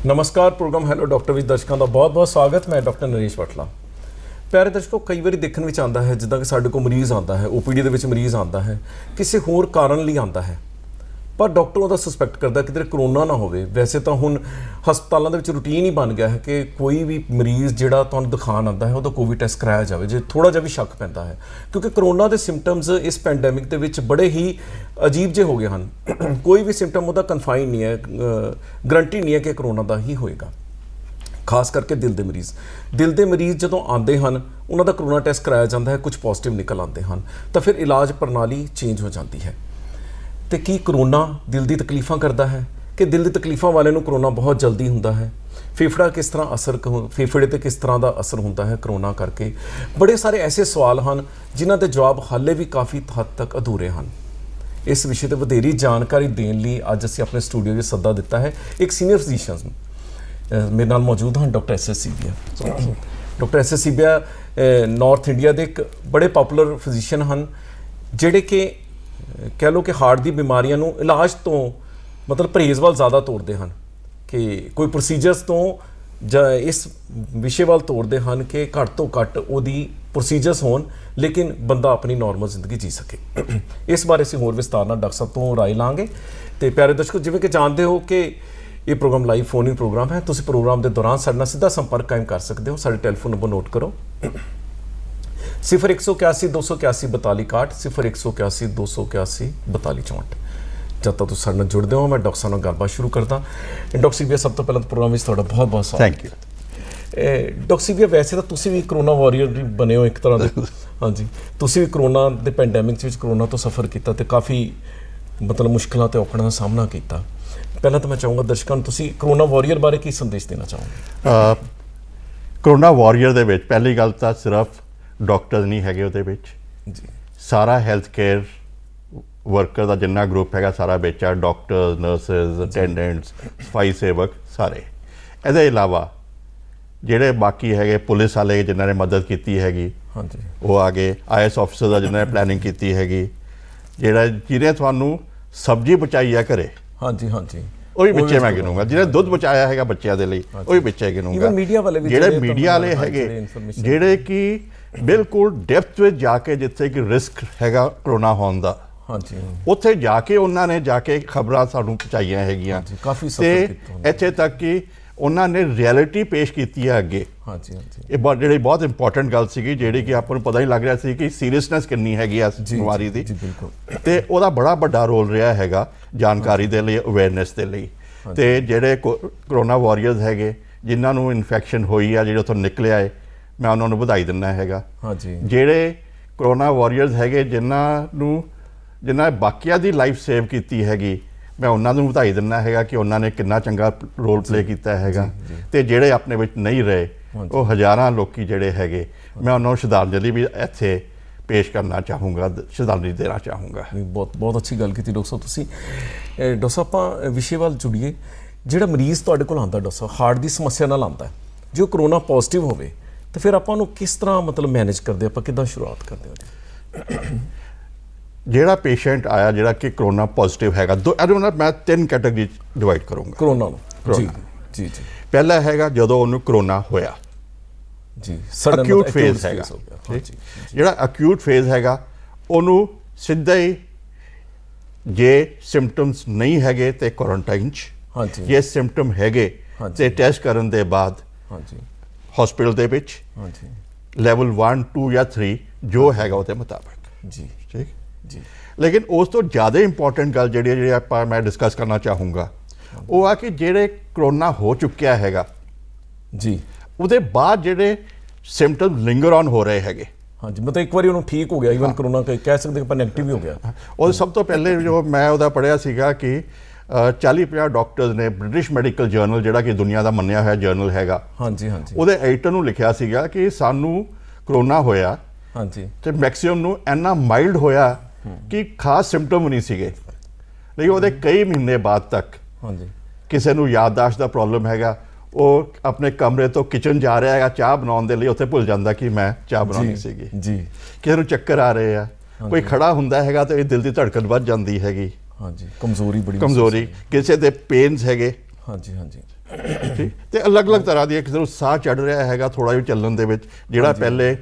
नमस्कार। Programme hello doctor विच दर्शकों का बहुत बहुत स्वागत। मैं डॉक्टर नरेश भटला। प्यारे दर्शकों, कई बार देखने में आता है जिदा कि साडे को मरीज़ आता है, OPD ਦੇ ਵਿੱਚ मरीज़ आता है, किसी होर कारण ਲਈ आता है, पर डॉक्टर ਉਹਦਾ ਸਸਪੈਕਟ ਕਰਦਾ ਕਿਤੇ ਕਰੋਨਾ ਨਾ ਹੋਵੇ। ਵੈਸੇ ਤਾਂ ਹੁਣ ਹਸਪਤਾਲਾਂ ਦੇ ਵਿੱਚ ਰੂਟੀਨ ਹੀ ਬਣ ਗਿਆ ਹੈ ਕਿ ਕੋਈ ਵੀ ਮਰੀਜ਼ ਜਿਹੜਾ ਤੁਹਾਨੂੰ ਦਿਖਾਣ ਆਉਂਦਾ ਹੈ ਉਹਦਾ ਕੋਵਿਡ ਟੈਸਟ ਕਰਾਇਆ ਜਾਵੇ ਜੇ ਥੋੜਾ ਜਿਹਾ ਵੀ ਸ਼ੱਕ ਪੈਂਦਾ ਹੈ, ਕਿਉਂਕਿ ਕਰੋਨਾ ਦੇ ਸਿੰਪਟਮਸ ਇਸ ਪੈਂਡੈਮਿਕ ਦੇ ਵਿੱਚ ਬੜੇ ਹੀ ਅਜੀਬ ਜਿਹੇ ਹੋ ਗਏ ਹਨ। ਕੋਈ ਵੀ ਸਿੰਪਟਮ ਉਹਦਾ ਕਨਫਾਈਨ ਨਹੀਂ ਹੈ, ਗਰੰਟੀ ਨਹੀਂ ਹੈ ਕਿ ਕਰੋਨਾ ਦਾ ਹੀ ਹੋਏਗਾ। ਖਾਸ ਕਰਕੇ ਦਿਲ ਦੇ ਮਰੀਜ਼ ਜਦੋਂ ਆਉਂਦੇ ਹਨ ਉਹਨਾਂ ਦਾ ਕਰੋਨਾ ਟੈਸਟ ਕਰਾਇਆ ਜਾਂਦਾ ਹੈ, ਕੁਝ ਪੋਜ਼ਿਟਿਵ ਨਿਕਲ ਆਉਂਦੇ ਹਨ ਤਾਂ ਫਿਰ ਇਲਾਜ ਪ੍ਰਣਾਲੀ ਚੇਂਜ ਹੋ ਜਾਂਦੀ ਹੈ। तो की करोना दिल की तकलीफ़ां करता है कि दिल की तकलीफ़ां वाले नूं करोना बहुत जल्दी होंदा है? फेफड़ा किस तरह असर फेफड़े ते किस तरह का असर होंदा है करोना करके? बड़े सारे ऐसे सवाल हैं जिन्हां दे जवाब हाले भी काफ़ी हद तक अधूरे हैं। इस विषय ते वधेरी जानकारी देने लई अज असीं अपने स्टूडियो में सद्दा दिता है एक सीनियर फिजिशियन मेरे नाल मौजूद हैं, doctor SS Sibia. Doctor SS Sibia North India के एक बड़े पॉपूलर फिजिशियन हैं जिहड़े कि कह लो कि हार्ट की बीमारियां नूं इलाज तो मतलब परहेज़ वाल ज़्यादा तोड़ते हैं कि कोई प्रोसीजरस तो इस विषय वाल तोड़ते हैं कि घट तो घट उहदी प्रोसीजरस होण लेकिन बंदा अपनी नॉर्मल जिंदगी जी सके। इस बारे असीं होर विस्तार नाल डॉक्टर साहब तो राय लांगे। तो प्यारे दर्शकों, जिवें कि जानते हो कि ये programme live phone in programme है, तुसीं प्रोग्राम के दौरान साडे नाल सीधा संपर्क कायम कर सकते हो। साडे टैलीफोन नंबर नोट करो 0181 281 42 61 0181 281 42 64। जब तक तुम साडे नाल जुड़ते हो मैं डॉक्टर साहब नाल गलबात शुरू करता। डॉक्टर सीबिया, सब तो पहले प्रोग्राम में तुहाडा बहुत बहुत स्वागत। Thank you. डॉक्टर सीबिया, वैसे तो तुसीं भी करोना वॉरियर बने हो एक तरह के। हाँ जी, तुसीं भी करोना के पैंडेमिक विच करोना तो सफ़र किया तो काफ़ी मतलब मुश्किलों ते औकड़ां दा सामना किया। पहला तो मैं चाहूँगा दर्शकों नूं तुसीं करोना वॉरियर बारे की संदेश देना चाहोगे? करोना वॉरियर दे विच पहली गल तां सिर्फ डॉक्टर नहीं है उहदे विच, सारा हैल्थ केयर वर्कर का जिन्ना ग्रुप है सारा विच आ, डॉक्टर, नर्सिज, अटेंडेंट्स, सफाई सेवक सारे। इहदे इलावा जिहड़े बाकी है पुलिस वाले जिन्होंने मदद की हैगी, वो आ गए IAS ऑफिसर का जिन्होंने प्लैनिंग की हैगी, जिन्हें तुहानूं सब्जी बचाई है घरे। हाँ जी, हाँ जी, वही पिछे मैं गिनूंगा। जिन्हें दुध बचाया है बच्चों के लिए वही पिछे गिनूंगा। ਜਿਹੜੇ मीडिया वाले हैगे ਜਿਹੜੇ कि बिल्कुल डेप्थ में जाके जिथे कि रिस्क हैगा करोना होने का, हाँ जी, उत्थे जाके उन्होंने जाके खबरां सानूं पहुंचाईयां हैगियां ते इत्थे तक कि उन्होंने रियलिटी पेश की है अगे। हाँ जी, हाँ जी, ये जी बहुत इंपॉर्टेंट गल सी जिहड़ी कि आपां नूं पता ही लग रहा सी कि सीरीयसनेस कितनी हैगी इस बीमारी दी ते उहदा बड़ा वड्डा रोल रहा हैगा जानकारी दे लई, अवेयरनेस दे लई। ते जिहड़े करोना वॉरियर्स हैगे जिन्हां नूं इन्फैक्शन होई आ, जिहड़े उत्थों निकले आए, मैं उन्होंने बधाई दिना हैगा। हाँ जी, जिहड़े करोना वॉरियर्स हैगे जिन्हां बाकियां दी लाइफ सेव की हैगी, मैं उन्होंने बधाई दिना हैगा कि उन्होंने कितना चंगा रोल प्ले किया हैगा। ते जिहड़े अपने विच नहीं रहे वो हज़ारां लोकी जिहड़े हैगे, मैं उन्होंने श्रद्धांजलि भी इत्थे पेश करना चाहूँगा, श्रद्धांजलि देना चाहूँगा। बहुत बहुत अच्छी गल की डॉक्टर साहब तुसीं। डॉक्टर साहब आपां विषय वाल जुड़िए। जिहड़ा मरीज़ तुहाडे कोल आंदा डॉक्टर साहब हार्ट की समस्या नाल आंदा है, जो करोना पॉजिटिव होवे तो फिर आपां नूं किस तरह मतलब मैनेज करते, आपां किदां शुरुआत करते हो? जिहड़ा पेशेंट आया जिहड़ा कि करोना पॉजिटिव हैगा, मैं 3 कैटेगरी डिवाइड करूँगा करोना जी जी जी। पहला हैगा जदों उन्होंने करोना होया जी, अक्यूट फेज हैगा। जिहड़ा अक्यूट फेज हैगा उन्होंने सीधा ही जे सिम्पटम्स नहीं हैगे तो क्वारंटाइन च, हाँ जी, जे सिम्पटम हैगे तो टेस्ट करन दे बाद, हाँ जी, हॉस्पिटल दे विच, हाँ जी, लैवल 1, 2 या 3 जो हैगा उसके मुताबिक जी, ठीक जी। लेकिन उस तो ज़्यादा इंपॉर्टेंट गल जिहड़ी आपां मैं डिस्कस करना चाहूँगा वो आ कि जिहड़े करोना हो चुकिया हैगा जी, उसदे बाद जिहड़े सिम्पटम लिंगर ऑन हो रहे हैगे, हाँ जी, मतलब एक बार उन्होंने ठीक हो गया, इवन करोना कह सकते हैं नेगेटिव ही हो गया। और सब तो पहले जो मैं उहदा पढ़िया सीगा कि 40-50 डॉक्टर्स ने ब्रिटिश मैडिकल जर्नल जिहड़ा कि दुनिया का मन्निया होया जर्नल हैगा, हाँ जी, हाँ जी, उहदे एडिटर नूं लिखिया सीगा कि सानू करोना होया, हाँ जी, ते मैक्सिमम नूं इन्ना माइल्ड होया कि खास सिम्पटम नहीं सीगे, लेकिन उहदे कई महीने बाद तक, हाँ जी, किसी नूं याददाश्त दा प्रॉब्लम हैगा, वो अपने कमरे तो किचन जा रहा है चाह बनाने के लिए उत्थे भुल जाता कि मैं चाह बनानी सीगी जी, किसी नूं चक्कर आ रहे हैं, कोई खड़ा हुंदा हैगा तो दिल की धड़कन बढ़ जाती हैगी, हाँ जी, कमजोरी बड़ी कमजोरी, किसी के पेन्स हैगे, ਹਾਂਜੀ ਹਾਂਜੀ ਠੀਕ ਤੇ ਅਲੱਗ-ਅਲੱਗ ਤਰ੍ਹਾਂ ਦੀ ਕਿਸੇ ਨੂੰ ਸਾਹ ਚੜ ਰਿਹਾ ਹੈਗਾ ਥੋੜਾ ਜਿਹਾ ਚੱਲਣ ਦੇ ਵਿੱਚ, ਜਿਹੜਾ ਪਹਿਲੇ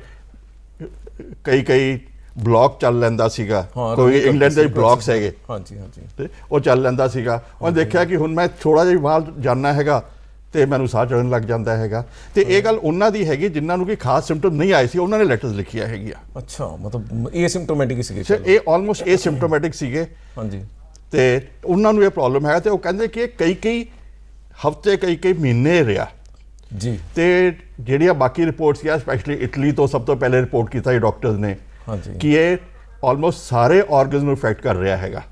ਕਈ ਬਲੌਕ ਚੱਲ ਲੈਂਦਾ ਸੀਗਾ, ਕੋਈ ਇੰਗਲੈਂਡ ਦੇ ਬਲੌਕਸ ਹੈਗੇ, ਹਾਂਜੀ ਹਾਂਜੀ, ਤੇ ਉਹ ਚੱਲ ਲੈਂਦਾ ਸੀਗਾ। ਉਹਨੇ ਦੇਖਿਆ ਕਿ ਹੁਣ ਮੈਂ ਥੋੜਾ ਜਿਹਾ ਬਾਹਰ ਜਾਣਾ ਹੈਗਾ ਤੇ ਮੈਨੂੰ ਸਾਹ ਚੜਨ ਲੱਗ ਜਾਂਦਾ ਹੈਗਾ। ਤੇ ਇਹ ਗੱਲ ਉਹਨਾਂ ਦੀ ਹੈਗੀ ਜਿਨ੍ਹਾਂ ਨੂੰ ਕੋਈ ਖਾਸ ਸਿੰਪਟਮ ਨਹੀਂ ਆਏ ਸੀ, ਉਹਨਾਂ ਨੇ ਲੈਟਰਸ ਲਿਖੀਆਂ ਹੈਗੀਆਂ। ਅੱਛਾ, ਮਤਲਬ ਏਸਿਮਟੋਮੈਟਿਕ ਸੀਗੇ। ਇਹ ਆਲਮੋਸਟ ਏਸਿਮਟੋਮੈਟਿਕ ਸੀਗੇ। ਹਾਂਜੀ, ਤੇ ਉਹਨਾਂ ਨੂੰ ਇਹ ਪ੍ਰੋਬਲਮ ਹੈ ਤੇ ਉਹ ਕਹਿੰਦੇ ਕਿ ਕਈ ਹਫ਼ਤੇ ਕਈ ਮਹੀਨੇ ਰਿਹਾ ਜੀ। ਤੇ ਜਿਹੜੀਆਂ ਬਾਕੀ ਰਿਪੋਰਟਸ ਆ, ਸਪੈਸ਼ਲੀ ਇਟਲੀ ਤੋਂ ਸਭ ਤੋਂ ਪਹਿਲੇ ਰਿਪੋਰਟ ਕੀਤਾ ਇਹ ਡਾਕਟਰਸ ਨੇ, ਹਾਂਜੀ, ਕਿ ਇਹ ਆਲਮੋਸਟ ਸਾਰੇ ਆਰਗਨਸ ਨੂੰ ਇਫੈਕਟ ਕਰ ਰਿਹਾ ਹੈਗਾ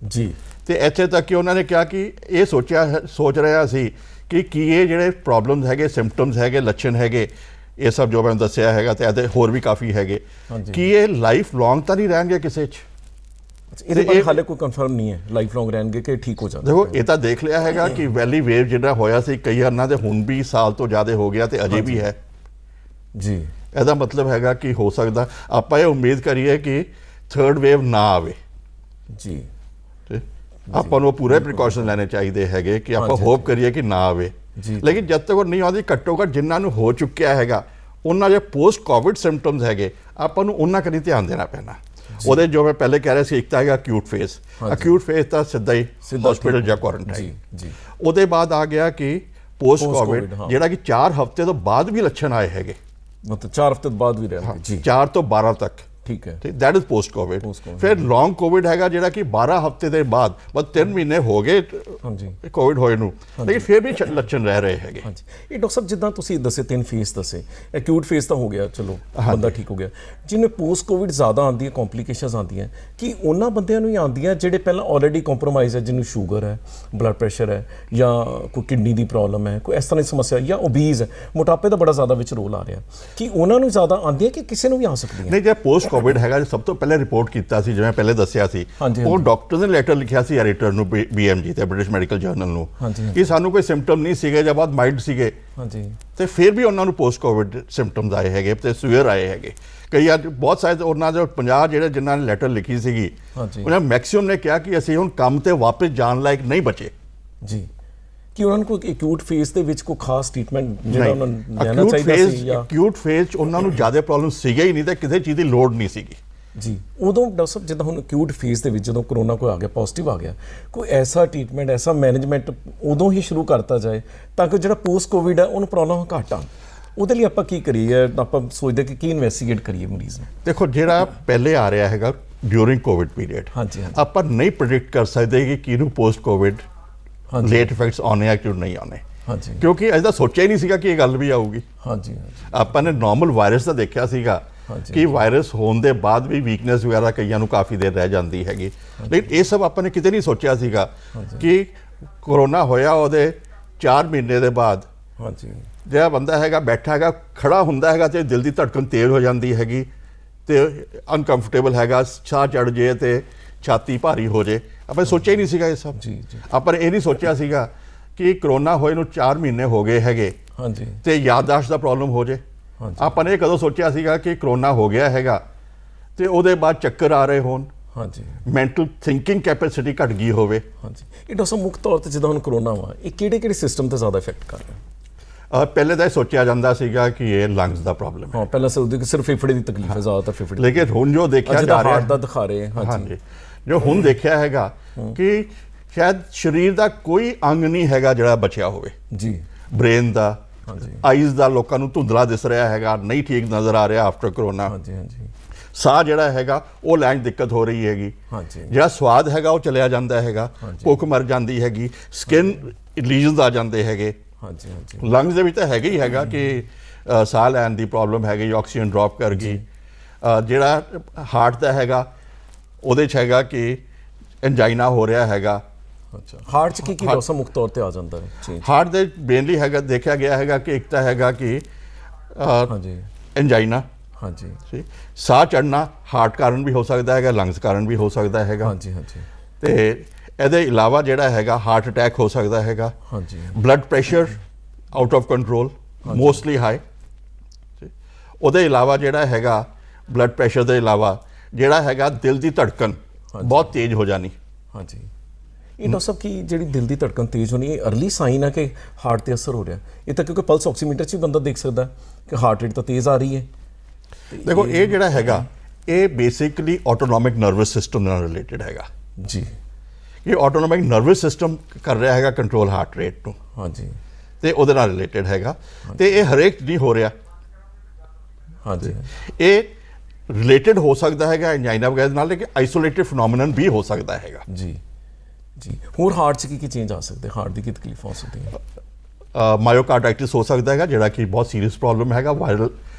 ਜੀ। ਤੇ ਇੱਥੇ ਤੱਕ ਕਿ ਉਹਨਾਂ ਨੇ ਕਿਹਾ ਕਿ ਇਹ ਸੋਚ ਰਿਹਾ ਸੀ ਕਿ ਇਹ ਜਿਹੜੇ ਪ੍ਰੋਬਲਮਸ ਹੈਗੇ, ਸਿੰਪਟਮਸ ਹੈਗੇ, ਲੱਛਣ ਹੈਗੇ, ਇਹ ਸਭ ਜੋ ਮੈਂ ਦੱਸਿਆ ਹੈਗਾ ਤੇ ਇਹਦੇ ਹੋਰ ਵੀ ਕਾਫੀ ਹੈਗੇ, ਕਿ ਇਹ ਲਾਈਫ ਲੌਂਗ ਤਾਂ ਨਹੀਂ ਰਹਿਣਗੇ ਕਿਸੇ 'ਚ। ਇਹਦੇ ਬਾਰੇ ਹਾਲੇ ਕੋਈ ਕਨਫਰਮ ਨਹੀਂ ਹੈ ਲਾਈਫ ਲੌਂਗ ਰਹਿਣਗੇ ਕਿ ਠੀਕ ਹੋ ਜਾਣਗੇ। ਦੇਖੋ, ਇਹ ਤਾਂ ਦੇਖ ਲਿਆ ਹੈਗਾ ਕਿ ਵੈਲੀ ਵੇਵ ਜਿਹੜਾ ਹੋਇਆ ਸੀ ਕਈ ਅੰਨਾਂ ਦੇ ਹੁਣ ਵੀ ਸਾਲ ਤੋਂ ਜ਼ਿਆਦਾ ਹੋ ਗਿਆ ਤੇ ਅਜੇ ਵੀ ਹੈ ਜੀ। ਇਹਦਾ ਮਤਲਬ ਹੈਗਾ ਕਿ ਹੋ ਸਕਦਾ ਆਪਾਂ ਇਹ ਉਮੀਦ ਕਰੀਏ ਕਿ ਥਰਡ ਵੇਵ ਨਾ ਆਵੇ ਜੀ। ਤੇ ਆਪਾਂ ਨੂੰ ਪੂਰੇ ਪ੍ਰੀਕਾਸ਼ਨ ਲੈਣੇ ਚਾਹੀਦੇ ਹੈਗੇ ਕਿ ਆਪਾਂ ਹੋਪ ਕਰੀਏ ਕਿ ਨਾ ਆਵੇ। ਲੇਕਿਨ ਜਦ ਤੱਕ ਉਹ ਨਹੀਂ ਆਉਂਦੀ, ਘੱਟੋ ਘੱਟ ਜਿਨ੍ਹਾਂ ਨੂੰ ਹੋ ਚੁੱਕਿਆ ਹੈਗਾ ਉਹਨਾਂ ਦੇ ਪੋਸਟ ਕੋਵਿਡ ਸਿੰਪਟਮਸ ਹੈਗੇ, ਆਪਾਂ ਨੂੰ ਉਹਨਾਂ ਕਨੀ ਧਿਆਨ ਦੇਣਾ ਪੈਣਾ। ਉਹਦੇ ਜੋ ਮੈਂ ਪਹਿਲੇ ਕਹਿ ਰਿਹਾ ਸੀ, ਇੱਕ ਤਾਂ ਹੈਗਾ ਅਕਿਊਟ ਫੇਸ। ਅਕਿਊਟ ਫੇਸ ਤਾਂ ਸਿੱਧਾ ਹੀ ਹਸਪੀਟਲ ਜਾਂ ਕੁਆਰੰਟਾਈਨ। ਉਹਦੇ ਬਾਅਦ ਆ ਗਿਆ ਕਿ ਪੋਸਟ ਕੋਵਿਡ, ਜਿਹੜਾ ਕਿ 4 ਹਫ਼ਤੇ ਤੋਂ ਬਾਅਦ ਵੀ ਲੱਛਣ ਆਏ ਹੈਗੇ, ਮਤਲਬ 4 ਹਫ਼ਤੇ ਬਾਅਦ ਵੀ ਰਹਿਣਗੇ ਜੀ, 4 ਤੋਂ 12 ਤੱਕ। ਠੀਕ ਹੈ, ਦੈਟ ਇਜ਼ ਪੋਸਟ ਕੋਵਿਡ। ਫਿਰ ਲੌਂਗ ਕੋਵਿਡ ਹੈਗਾ ਜਿਹੜਾ ਕਿ 12 ਹਫ਼ਤੇ ਦੇ ਬਾਅਦ, ਬਸ 3 ਮਹੀਨੇ ਹੋ ਗਏ ਹਾਂਜੀ ਕੋਵਿਡ ਹੋਏ ਨੂੰ, ਲੇਕਿਨ ਫਿਰ ਵੀ ਲੱਛਣ ਰਹਿ ਰਹੇ ਹੈਗੇ। ਹਾਂਜੀ, ਇਹ ਡਾਕਟਰ ਸਾਹਿਬ ਜਿੱਦਾਂ ਤੁਸੀਂ ਦੱਸੇ 3 ਫੇਸ ਦੱਸੇ, ਐਕਿਊਟ ਫੇਸ ਤਾਂ ਹੋ ਗਿਆ, ਚਲੋ ਬੰਦਾ ਠੀਕ ਹੋ ਗਿਆ। ਜਿਹਨੇ ਪੋਸਟ ਕੋਵਿਡ ਜ਼ਿਆਦਾ ਆਉਂਦੀ ਹੈ, ਕੰਪਲਿਕੇਸ਼ਨਸ ਆਉਂਦੀਆਂ, ਕਿ ਉਹਨਾਂ ਬੰਦਿਆਂ ਨੂੰ ਹੀ ਆਉਂਦੀਆਂ ਜਿਹੜੇ ਪਹਿਲਾਂ ਆਲਰੇਡੀ ਕੰਪਰੋਮਾਈਜ਼ ਹੈ, ਜਿਹਨੂੰ ਸ਼ੂਗਰ ਹੈ, ਬਲੱਡ ਪ੍ਰੈਸ਼ਰ ਹੈ, ਜਾਂ ਕੋਈ ਕਿਡਨੀ ਦੀ ਪ੍ਰੋਬਲਮ ਹੈ, ਕੋਈ ਇਸ ਤਰ੍ਹਾਂ ਦੀ ਸਮੱਸਿਆ, ਜਾਂ ਓਬੀਜ਼ ਹੈ, ਮੋਟਾਪੇ ਦਾ ਬੜਾ ਜ਼ਿਆਦਾ ਵਿੱਚ ਰੋਲ ਆ ਰਿਹਾ, ਕਿ ਉਹਨਾਂ ਨੂੰ ਜ਼ਿਆਦਾ ਆਉਂਦੀ ਹੈ ਕਿ ਕਿਸੇ ਨੂੰ ਵੀ ਆ ਸਕਦੀ ਹੈ? ਨਹੀਂ, ਜੇ ਪੋਸਟ ਕੋਵਿਡ ਹੈਗਾ, ਸਭ ਤੋਂ ਪਹਿਲੇ ਰਿਪੋਰਟ ਕੀਤਾ ਸੀ ਜਿਵੇਂ ਪਹਿਲੇ ਦੱਸਿਆ ਸੀ, ਉਹ ਡਾਕਟਰ ਨੇ ਲੈਟਰ ਲਿਖਿਆ ਸੀ ਐਡੀਟਰ ਨੂੰ, BMG ਤੇ ਬ੍ਰਿਟਿਸ਼ ਮੈਡੀਕਲ ਜਰਨਲ ਨੂੰ, ਕਿ ਸਾਨੂੰ ਕੋਈ ਸਿੰਪਟਮ ਨਹੀਂ ਸੀਗੇ ਜਾਂ ਬਹੁਤ ਮਾਈਲਡ ਸੀਗੇ, ਤੇ ਫਿਰ ਵੀ ਉਹਨਾਂ ਨੂੰ ਪੋਸਟ ਕੋਵਿਡ ਸਿੰਪਟਮਸ ਆਏ ਹੈਗੇ ਤੇ ਸੀਵੀਅਰ ਆਏ ਹੈਗੇ। ਕਈ ਬਹੁਤ ਸਾਰੇ ਉਹਨਾਂ ਦੇ 50 ਜਿਹੜੇ ਜਿਨ੍ਹਾਂ ਨੇ ਲੈਟਰ ਲਿਖੀ ਸੀਗੀ, ਉਹਨਾਂ ਮੈਕਸਿਮਮ ਨੇ ਕਿਹਾ ਕਿ ਅਸੀਂ ਹੁਣ ਕੰਮ ਤੇ ਵਾਪਸ ਜਾਣ ਲਾਇਕ ਨਹੀਂ ਬਚੇ ਜੀ, ਕਿ ਉਹਨਾਂ ਨੂੰ ਕੋਈ ਐਕਿਊਟ ਫੇਸ ਦੇ ਵਿੱਚ ਕੋਈ ਖਾਸ ਟ੍ਰੀਟਮੈਂਟ ਜਿਹੜਾ ਉਹਨਾਂ ਨੂੰ ਲੈਣਾ ਚਾਹੀਦਾ ਸੀ, ਜਾਂ ਐਕਿਊਟ ਫੇਸ 'ਚ ਉਹਨਾਂ ਨੂੰ ਜ਼ਿਆਦਾ ਪ੍ਰੋਬਲਮ ਸੀਗਾ ਹੀ ਨਹੀਂ ਤੇ ਕਿਸੇ ਚੀਜ਼ ਦੀ ਲੋੜ ਨਹੀਂ ਸੀਗੀ ਜੀ। ਉਦੋਂ ਡਾਕਟਰ ਸਾਹਿਬ ਜਿੱਦਾਂ ਹੁਣ ਐਕਿਊਟ ਫੇਸ ਦੇ ਵਿੱਚ ਜਦੋਂ ਕਰੋਨਾ ਕੋਈ ਆ ਗਿਆ, ਪੋਜ਼ਿਟਿਵ ਆ ਗਿਆ, ਕੋਈ ਐਸਾ ਟ੍ਰੀਟਮੈਂਟ, ਐਸਾ ਮੈਨੇਜਮੈਂਟ ਉਦੋਂ ਹੀ ਸ਼ੁਰੂ ਕਰਤਾ ਜਾਏ ਤਾਂ ਕਿ ਜਿਹੜਾ ਪੋਸਟ ਕੋਵਿਡ ਹੈ ਉਹਨੂੰ ਪ੍ਰੋਬਲਮ ਘੱਟ ਆਉਣ। ਉਹਦੇ ਲਈ ਆਪਾਂ ਕੀ ਕਰੀਏ? ਆਪਾਂ ਸੋਚਦੇ ਕਿ ਕੀ ਇਨਵੈਸਟੀਗੇਟ ਕਰੀਏ ਮਰੀਜ਼ ਨੂੰ? ਦੇਖੋ, ਜਿਹੜਾ ਪਹਿਲੇ ਆ ਰਿਹਾ ਹੈਗਾ ਡਿਊਰਿੰਗ ਕੋਵਿਡ ਪੀਰੀਅਡ, ਆਪਾਂ ਨਹੀਂ ਪ੍ਰੈਡਿਕਟ ਕਰ ਸਕਦੇ ਕਿ ਕਿਹਨੂੰ ਪੋਸਟ ਕੋਵਿਡ ਲੇਟ ਇਫੈਕਟਸ ਆਉਣੇ ਆ ਕਿ ਨਹੀਂ ਆਉਣੇ, ਕਿਉਂਕਿ ਅਜੇ ਤਾਂ ਸੋਚਿਆ ਹੀ ਨਹੀਂ ਸੀਗਾ ਕਿ ਇਹ ਗੱਲ ਵੀ ਆਊਗੀ। ਆਪਾਂ ਨੇ ਨਾਰਮਲ ਵਾਇਰਸ ਤਾਂ ਦੇਖਿਆ ਸੀਗਾ ਕਿ ਵਾਇਰਸ ਹੋਣ ਦੇ ਬਾਅਦ ਵੀ ਵੀਕਨੈਸ ਵਗੈਰਾ ਕਈਆਂ ਨੂੰ ਕਾਫੀ ਦੇਰ ਰਹਿ ਜਾਂਦੀ ਹੈਗੀ, ਲੇਕਿਨ ਇਹ ਸਭ ਆਪਾਂ ਨੇ ਕਿਤੇ ਨਹੀਂ ਸੋਚਿਆ ਸੀਗਾ ਕਿ ਕਰੋਨਾ ਹੋਇਆ ਉਹਦੇ 4 ਮਹੀਨੇ ਦੇ ਬਾਅਦ ਜਿਹੜਾ ਬੰਦਾ ਹੈਗਾ ਬੈਠਾ ਹੈਗਾ, ਖੜਾ ਹੁੰਦਾ ਹੈਗਾ ਤੇ ਦਿਲ ਦੀ ਧੜਕਨ ਤੇਜ਼ ਹੋ ਜਾਂਦੀ ਹੈਗੀ, ਤੇ ਅਨਕੰਫਰਟੇਬਲ ਹੈਗਾ, ਸਾਹ ਚੜ ਜੇ ਤੇ ਛਾਤੀ ਭਾਰੀ ਹੋ ਜੇ। ਆਪਾਂ ਸੋਚਿਆ ਹੀ ਨਹੀਂ ਸੀਗਾ ਇਹ ਸਭ। ਆਪਾਂ ਨੇ ਇਹ ਨਹੀਂ ਸੋਚਿਆ ਸੀਗਾ ਕਿ ਕਰੋਨਾ ਹੋਏ ਨੂੰ 4 ਮਹੀਨੇ ਹੋ ਗਏ ਹੈਗੇ ਤੇ ਯਾਦਦਾਸ਼ਤ ਦਾ ਪ੍ਰੋਬਲਮ ਹੋ ਜੇ। ਆਪਾਂ ਨੇ ਕਦੋਂ ਸੋਚਿਆ ਸੀਗਾ ਕਿ ਕਰੋਨਾ ਹੋ ਗਿਆ ਹੈਗਾ ਤੇ ਉਹਦੇ ਬਾਅਦ ਚੱਕਰ ਆ ਰਹੇ ਹੋਣ, ਮੈਂਟਲ ਥਿੰਕਿੰਗ ਕੈਪੈਸਿਟੀ ਘਟ ਗਈ ਹੋਵੇ। ਇਹ ਡਾਕਟਰ ਮੁੱਖ ਤੌਰ ਤੇ ਜਿੱਦਾਂ ਹੁਣ ਕਰੋਨਾ ਵਾ, ਇਹ ਕਿਹੜੇ ਸਿਸਟਮ ਤੇ ਜ਼ਿਆਦਾ ਇਫੈਕਟ ਕਰ ਰਿਹਾ? ਪਹਿਲੇ ਤਾਂ ਇਹ ਸੋਚਿਆ ਜਾਂਦਾ ਸੀਗਾ ਕਿ ਇਹ ਲੰਗਸ ਦਾ ਪ੍ਰੋਬਲਮ ਹੈ, ਪਹਿਲਾਂ ਸਿਰਫ ਫੇਫੜੇ ਦੀ ਤਕਲੀਫ ਹੈ, ਜ਼ਿਆਦਾਤਰ ਫੇਫੜੇ, ਲੇਕਿਨ ਹੁਣ ਜੋ ਦੇਖਿਆ ਜਾ ਰਿਹਾ, ਹਾਰਟ ਦਾ ਦਿਖਾ ਰਹੇ, ਹਾਂਜੀ, ਜੋ ਹੁਣ ਦੇਖਿਆ ਹੈਗਾ ਕਿ ਸ਼ਾਇਦ ਸਰੀਰ ਦਾ ਕੋਈ ਅੰਗ ਨਹੀਂ ਹੈਗਾ ਜਿਹੜਾ ਬਚਿਆ ਹੋਵੇ ਜੀ। ਬ੍ਰੇਨ ਦਾ, ਆਈਜ਼ ਦਾ, ਲੋਕਾਂ ਨੂੰ ਧੁੰਦਲਾ ਦਿਸ ਰਿਹਾ ਹੈਗਾ, ਨਹੀਂ ਠੀਕ ਨਜ਼ਰ ਆ ਰਿਹਾ ਆਫਟਰ ਕਰੋਨਾ। ਸਾਹ ਜਿਹੜਾ ਹੈਗਾ ਉਹ ਲੈਣ ਦਿੱਕਤ ਹੋ ਰਹੀ ਹੈਗੀ, ਜਿਹੜਾ ਸਵਾਦ ਹੈਗਾ ਉਹ ਚਲਿਆ ਜਾਂਦਾ ਹੈਗਾ, ਭੁੱਖ ਮਰ ਜਾਂਦੀ ਹੈਗੀ, ਸਕਿਨ ਲੀਜਨਸ ਆ ਜਾਂਦੇ ਹੈਗੇ। ਲੰਗਸ ਦੇ ਵਿੱਚ ਤਾਂ ਹੈਗਾ ਹੀ ਹੈਗਾ ਕਿ ਸਾਹ ਲੈਣ ਦੀ ਪ੍ਰੋਬਲਮ ਹੈਗੀ, ਆਕਸੀਜਨ ਡ੍ਰੌਪ ਕਰ ਗਈ। ਜਿਹੜਾ ਹਾਰਟ ਦਾ ਹੈਗਾ ਉਹਦੇ 'ਚ ਹੈਗਾ ਕਿ ਐਂਜਾਈਨਾ ਹੋ ਰਿਹਾ ਹੈਗਾ। ਹਾਰਟ 'ਚ ਕੀ ਡਾਕਟਰ ਮੁੱਖ ਤੌਰ ਤੇ ਆ ਜਾਂਦਾ ਹੈ? ਹਾਰਟ ਦੇ ਮੇਨਲੀ ਹੈਗਾ, ਦੇਖਿਆ ਗਿਆ ਹੈਗਾ ਕਿ ਇੱਕ ਤਾਂ ਹੈਗਾ ਕਿ ਐਂਜਾਈਨਾ, ਸਾਹ ਚੜਨਾ ਹਾਰਟ ਕਾਰਨ ਵੀ ਹੋ ਸਕਦਾ ਹੈਗਾ, ਲੰਗਸ ਕਾਰਨ ਵੀ ਹੋ ਸਕਦਾ ਹੈਗਾ, ਤੇ ਇਹਦੇ ਇਲਾਵਾ ਜਿਹੜਾ ਹੈਗਾ ਹਾਰਟ ਅਟੈਕ ਹੋ ਸਕਦਾ ਹੈਗਾ, blood pressure out of control, mostly high. ਉਹਦੇ ਇਲਾਵਾ ਜਿਹੜਾ ਹੈਗਾ ਬਲੱਡ ਪ੍ਰੈਸ਼ਰ ਦੇ ਇਲਾਵਾ ਜਿਹੜਾ ਹੈਗਾ ਦਿਲ ਦੀ ਧੜਕਨ ਬਹੁਤ ਤੇਜ਼ ਹੋ ਜਾਣੀ। ਇਹ ਡਾਕਟਰ ਸਾਹਿਬ ਕੀ ਜਿਹੜੀ ਦਿਲ ਦੀ ਧੜਕਨ ਤੇਜ਼ ਹੋਣੀ ਇਹ ਅਰਲੀ ਸਾਈਨ ਹੈ ਕਿ ਹਾਰਟ ਤੇ ਅਸਰ ਹੋ ਰਿਹਾ? ਇਹ ਤਾਂ ਕਿਉਂਕਿ ਪਲਸ ਆਕਸੀਮੀਟਰ 'ਚ ਵੀ ਬੰਦਾ ਦੇਖ ਸਕਦਾ ਕਿ ਹਾਰਟ ਰੇਟ ਤਾਂ ਤੇਜ਼ ਆ ਰਹੀ ਹੈ। ਦੇਖੋ ਇਹ ਜਿਹੜਾ ਹੈਗਾ ਇਹ ਬੇਸਿਕਲੀ ਆਟੋਨੋਮਿਕ ਨਰਵਸ ਸਿਸਟਮ ਨਾਲ ਰਿਲੇਟਡ ਹੈਗਾ ਜੀ। ਇਹ ਆਟੋਨੋਮਿਕ ਨਰਵਸ ਸਿਸਟਮ ਕਰ ਰਿਹਾ ਹੈਗਾ ਕੰਟਰੋਲ ਹਾਰਟ ਰੇਟ ਨੂੰ, ਹਾਂਜੀ ਤੇ ਉਹਦੇ ਨਾਲ ਰਿਲੇਟਡ ਹੈਗਾ। ਤੇ ਇਹ ਹਰੇਕ ਨਹੀਂ ਹੋ ਰਿਹਾ। ਹਾਂਜੀ ਇਹ ਰਿਲੇਟਡ ਹੋ ਸਕਦਾ ਹੈਗਾ ਐਂਜਾਈਨਾ ਵਗੈਰਾ ਨਾਲ, ਲੇਕਿਨ ਆਈਸੋਲੇਟਿਡ ਫਿਨੋਮੀਨਨ ਵੀ ਹੋ ਸਕਦਾ ਹੈਗਾ। ਜੀ ਜੀ। ਹੋਰ ਹਾਰਟ 'ਚ ਕੀ ਚੇਂਜ ਆ ਸਕਦੇ? ਹਾਰਟ ਦੀ ਕੀ ਤਕਲੀਫ ਹੋ ਸਕਦੀ ਹੈ? ਮਾਇਓਕਾਰਡਾਈਟਿਸ ਹੋ ਸਕਦਾ ਹੈਗਾ ਜਿਹੜਾ ਕਿ ਬਹੁਤ ਸੀਰੀਅਸ ਪ੍ਰੋਬਲਮ ਹੈਗਾ। ਵਾਇਰਲ